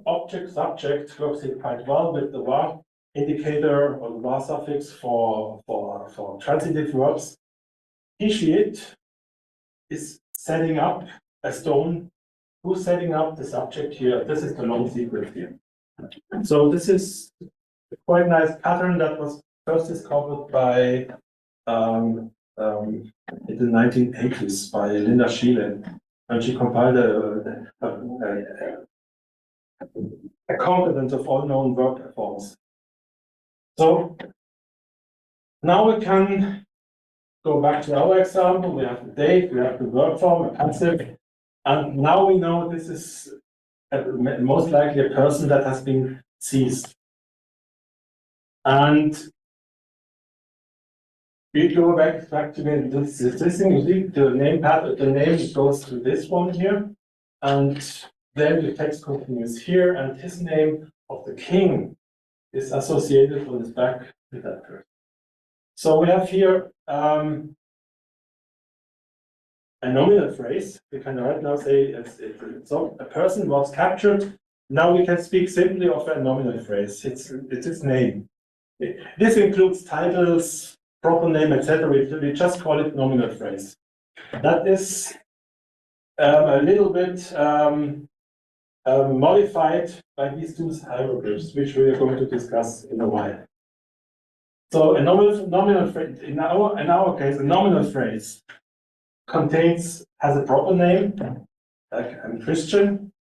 object, subject works in quite well with the var indicator or the var suffix for transitive verbs. He, she, it is setting up a stone. Who's setting up the subject here? This is the long sequence here. So this is a quite nice pattern that was first discovered by in the 1980s by Linda Schiele, and she compiled a complement of all known verb forms. So now we can go back to our example. We have the date, we have the verb form, a passive, and now we know this is most likely a person that has been seized. And we go back to this thing. You see the name pattern. The name goes to this one here, and then the text continues here, and his name of the king is associated on his back with that person. So we have here a nominal phrase. We can right now say so a person was captured. Now we can speak simply of a nominal phrase. It's his name. This includes titles, proper name, etc. We just call it nominal phrase. That is a little bit modified by these two hieroglyphs, which we are going to discuss in a while. So a nominal phrase, in our case, a nominal phrase has a proper name, like I'm Christian,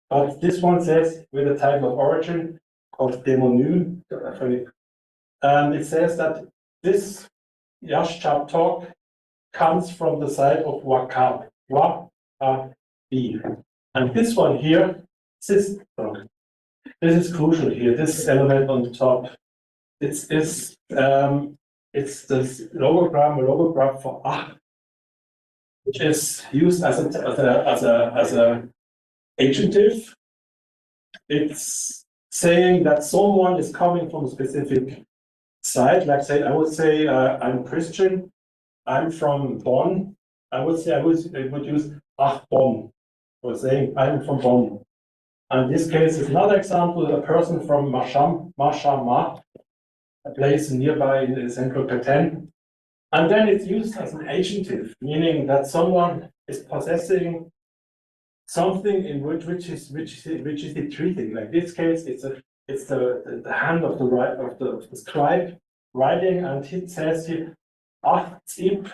but this one says with a type of origin called demonym. It says that this Yashchap talk comes from the side of Wakab, Wa-A-B. And this one here, this is crucial here, this element on the top. It's this logograph for ach, which is used as a adjective. It's saying that someone is coming from a specific side. Like say, I would say I'm Christian. I'm from Bonn. I would use ach Bonn for saying I'm from Bonn. And this case is another example. A person from Mashama, a place nearby in central Petten. And then it's used as an adjective, meaning that someone is possessing something in which is it treating. Like this case, it's the hand of the scribe writing, and it says here, Tz'iib,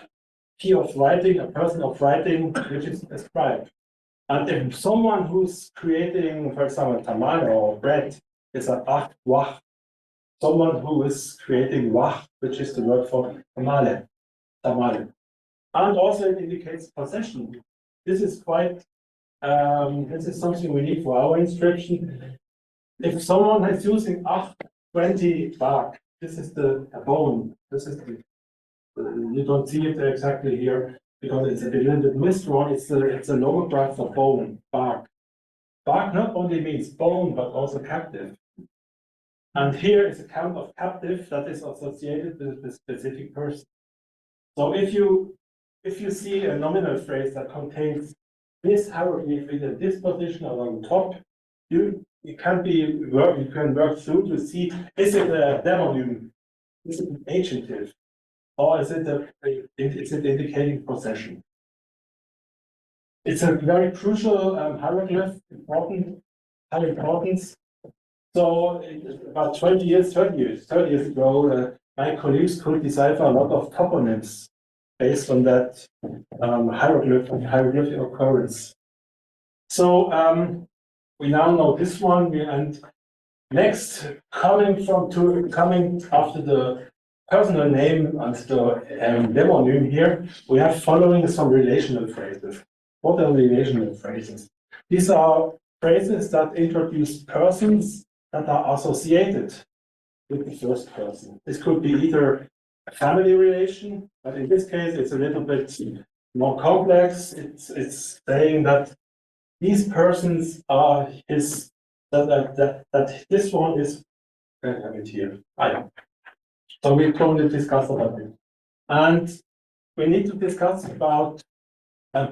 he of writing, a person of writing, which is a scribe. And if someone who's creating, for example, tamale or bread, is an wach, someone who is creating wach, which is the word for tamale. And also it indicates possession. This is quite, this is something we need for our inscription. If someone is using 20 bark, this is the bone. This is you don't see it exactly here because it's a little bit misdrawn. It's a logograph for bone, bark. Bark not only means bone, but also captive. And here is a count of captive that is associated with the specific person. So if you see a nominal phrase that contains this hieroglyph in this position or on top, you can work through to see, is it a demonym? Is it an agentive? Or is it indicating possession? It's a very crucial hieroglyph, high importance. So about 30 years ago, my colleagues could decipher a lot of toponyms based on that hieroglyphic occurrence. So we now know this one, and next, coming after the personal name and the demonym here, we have following some relational phrases. What are relational phrases? These are phrases that introduce persons that are associated with the first person. This could be either a family relation, but in this case, it's a little bit more complex. It's saying that these persons are his, that this one is, I have it here. So we're going to discuss about it. And we need to discuss about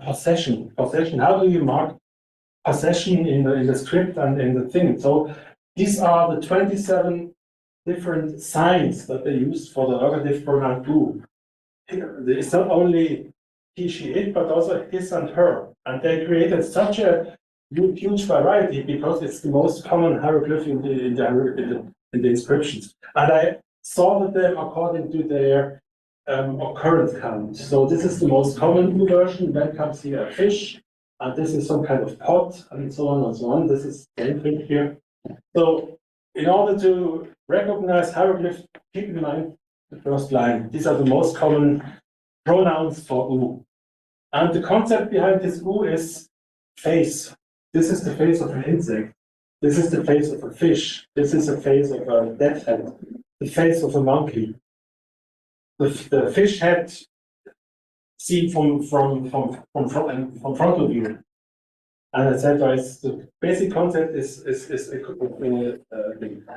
possession. How do you mark possession in the script and in the thing? So these are the 27 different signs that they use for the ergative pronoun du. It's not only he, she, it, but also his and her. And they created such a huge variety because it's the most common hieroglyph in the inscriptions. And I sorted them according to their occurrence count. So this is the most common version. Then comes here a fish, and this is some kind of pot, and so on and so on. This is the same thing here. So in order to recognize hieroglyphs, keep in mind the first line. These are the most common pronouns for u. And the concept behind this u is face. This is the face of an insect. This is the face of a fish. This is the face of a dead head. The face of a monkey. The fish head seen from front of you. And etc. The basic concept is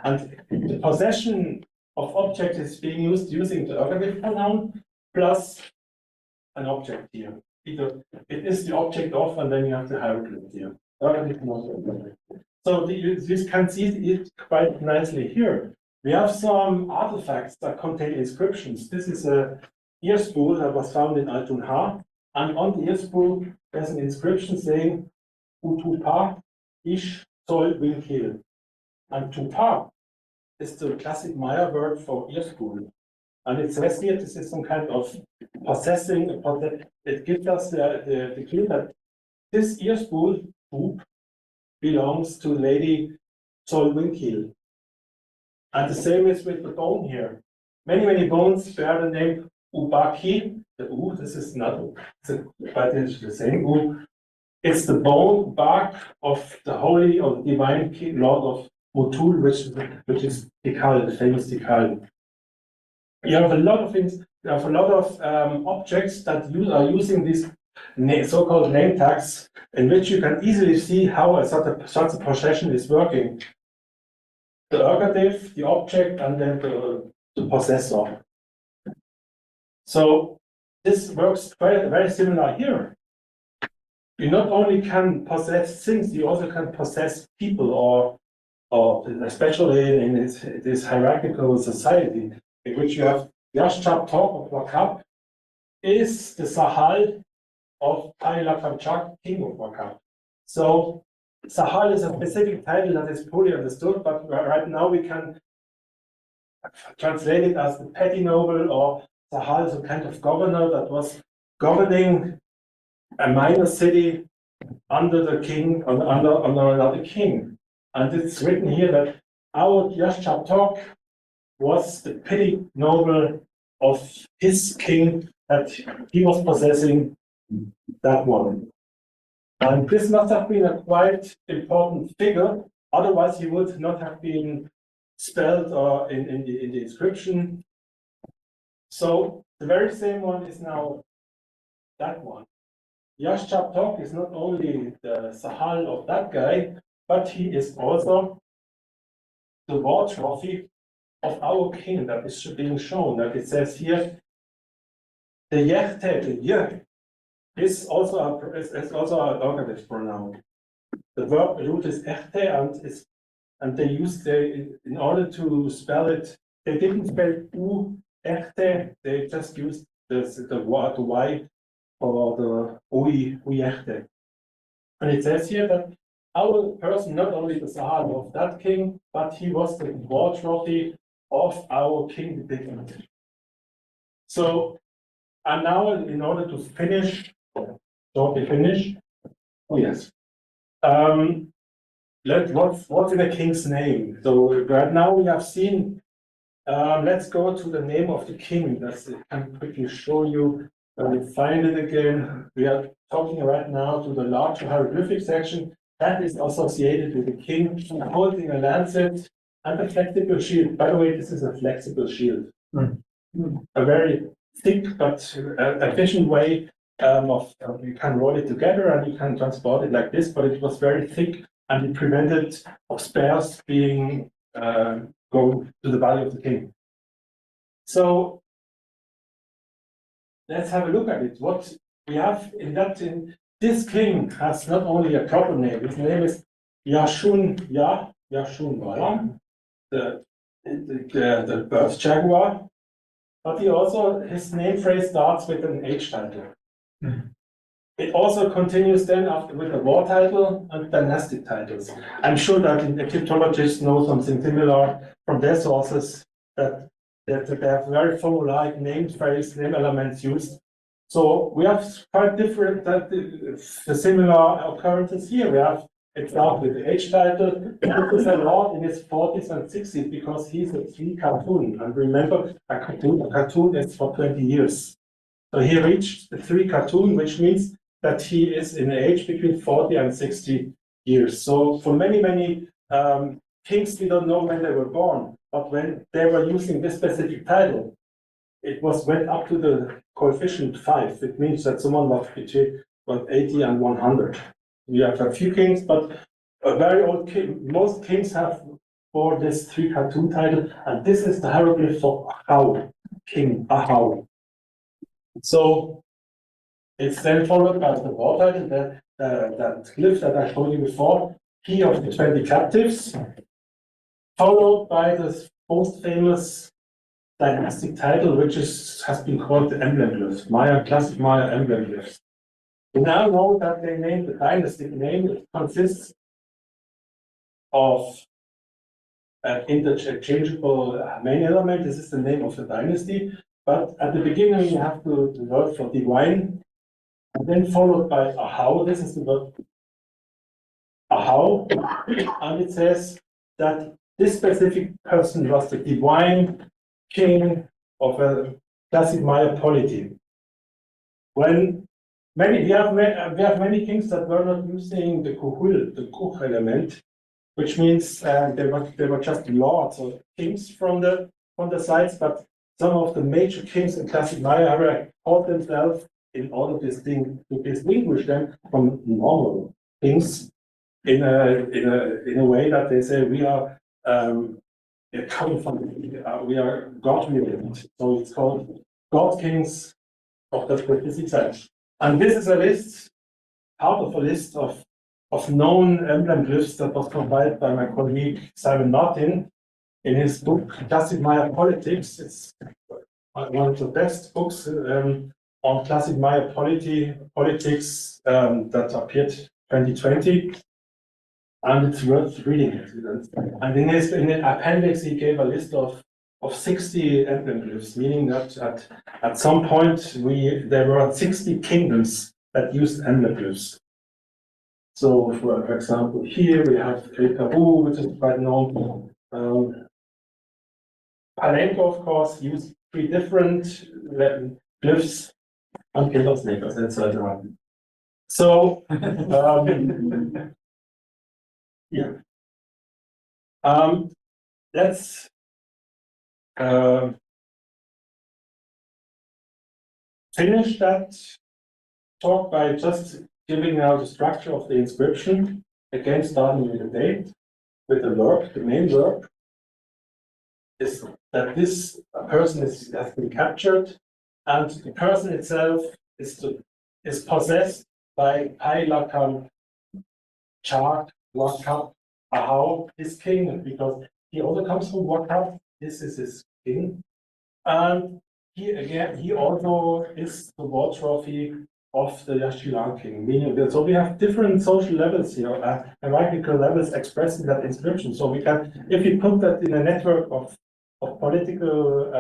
and the possession of object is being used using the ergative pronoun plus an object here. Either it is the object of, and then you have the hieroglyph here. So you can see it quite nicely here. We have some artifacts that contain inscriptions. This is a ear spool that was found in Altun-Ha, and on the ear spool there's an inscription saying Utupa ish soll will kill. And tupa is the classic Maya word for ear spool. And it says here this is some kind of possessing, it gives us the clue that this ear spool belongs to Lady Solwinkil. And the same is with the bone here. Many bones bear the name Ubaki. The U, this is not, but it's the same U. It's the bone bark of the holy or the divine king, Lord of Motul, which is Tikal, the famous Tikal. You have a lot of things. You have a lot of objects that are using these so-called name tags, in which you can easily see how such a possession is working. The ergative, the object, and then the possessor. So this works very similar here. You not only can possess things, you also can possess people, or especially in this hierarchical society, in which you have Yashchap Tok of Wakab is the Sahal of Haile Kamchak, king of Wakab. So Sahal is a specific title that is poorly understood, but right now we can translate it as the petty noble, or Sahal is a kind of governor that was governing a minor city under the king, under another king. And it's written here that our Yashchap Tok was the petty noble of his king, that he was possessing that one. And this must have been a quite important figure, otherwise he would not have been spelled or in the inscription. So the very same one is now that one. Yashchap Tok is not only the Sahal of that guy, but he is also the war trophy of our king that is being shown. That it says here, the Yechte, the Yeh, is also a locative pronoun. The verb root is echte and they used in order to spell it, they didn't spell u echte, they just used the word y for the ui echte. And it says here that our person not only the Sahara of that king, but he was the war trophy of our king. So, and now in order to finish, shortly finish, oh yes. What's in a king's name? So right now we have seen, let's go to the name of the king. I can quickly show you, find it again. We are talking right now to the larger hieroglyphic section that is associated with the king holding a lancet and a flexible shield. By the way, this is a flexible shield. A very thick but efficient way you can roll it together and you can transport it like this, but it was very thick and it prevented of spares being going to the body of the king. So let's have a look at it. What we have this king has not only a proper name, his name is Yashun Wala, the birth jaguar, but his name phrase starts with an H title. It also continues then after with a war title and dynastic titles. I'm sure that Egyptologists know something similar from their sources that they have very formulaic name phrase, name elements used. So we have quite different the similar occurrences here. We have it starts with the H title. It is a lord in his 40s and 60s because he's a Tz'iib cartoon. And remember, a cartoon is for 20 years. So he reached the Tz'iib cartoon, which means that he is in age between 40 and 60 years. So for many kings, we don't know when they were born, but when they were using this specific title, it went up to the coefficient 5. It means that someone was between 80 and 100. We have a few kings, but a very old king. Most kings have for this Tz'iib cartoon title, and this is the hieroglyph for Ahau, King Ahau. So it's then followed by the war title, that glyph that I showed you before, Key of the 20 Captives, followed by the most famous dynastic title, which has been called the emblem glyph, classic Maya emblem glyphs. We now know that they named the dynastic name. It consists of an interchangeable main element. This is the name of the dynasty. But at the beginning, you have the word for divine, and then followed by Ahau. This is the word Ahau. And it says that this specific person was the divine king of a classic Maya polity. When we have many kings that were not using the kuhul, the kuch element, which means they were just lords or kings from the sides, but some of the major kings in classic Maya called themselves in order to distinguish them from normal kings in a way that they say we are coming from we are God related. So it's called God Kings of the specific side. And this is a list, part of a list of known emblem glyphs that was compiled by my colleague Simon Martin in his book Classic Maya Politics. It's one of the best books on classic Maya politics that appeared 2020, and it's worth reading it. And in the appendix, he gave a list of 60 emblem glyphs, meaning that at some point there were 60 kingdoms that used emblem glyphs. So, for example, here we have Peru, which is quite known. Palenko, of course, used 3 different glyphs and Kindersnickers, etc. So, yeah. Let's finish that talk by just giving now the structure of the inscription, again starting with the date, with the verb. The main verb is that this person has been captured, and the person itself is the is possessed by Pai Lakam Chak Wakap Ahau, his king, because he also comes from Wakap. This is his king. And he also is the war trophy of the Yashilan king, meaning that, so we have different social levels here, hierarchical levels expressed in that inscription. So we can, if we put that in a network of political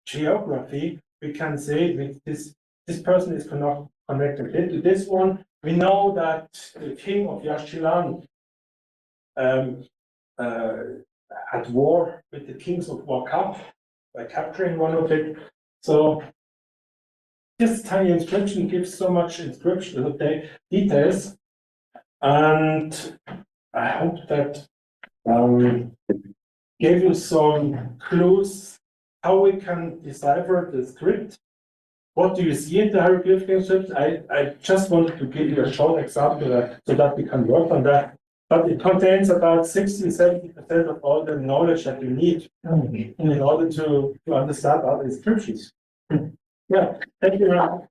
geography, we can say that this person is connected to this one. We know that the king of Yashilan had war with the kings of Wakap by capturing one of it. So this tiny inscription gives so much details, and I hope that gave you some clues how we can decipher the script. What do you see in the hieroglyphic script? I just wanted to give you a short example so that we can work on that. But it contains about 60-70% of all the knowledge that you need in order to understand all the inscriptions. Yeah, thank you very much.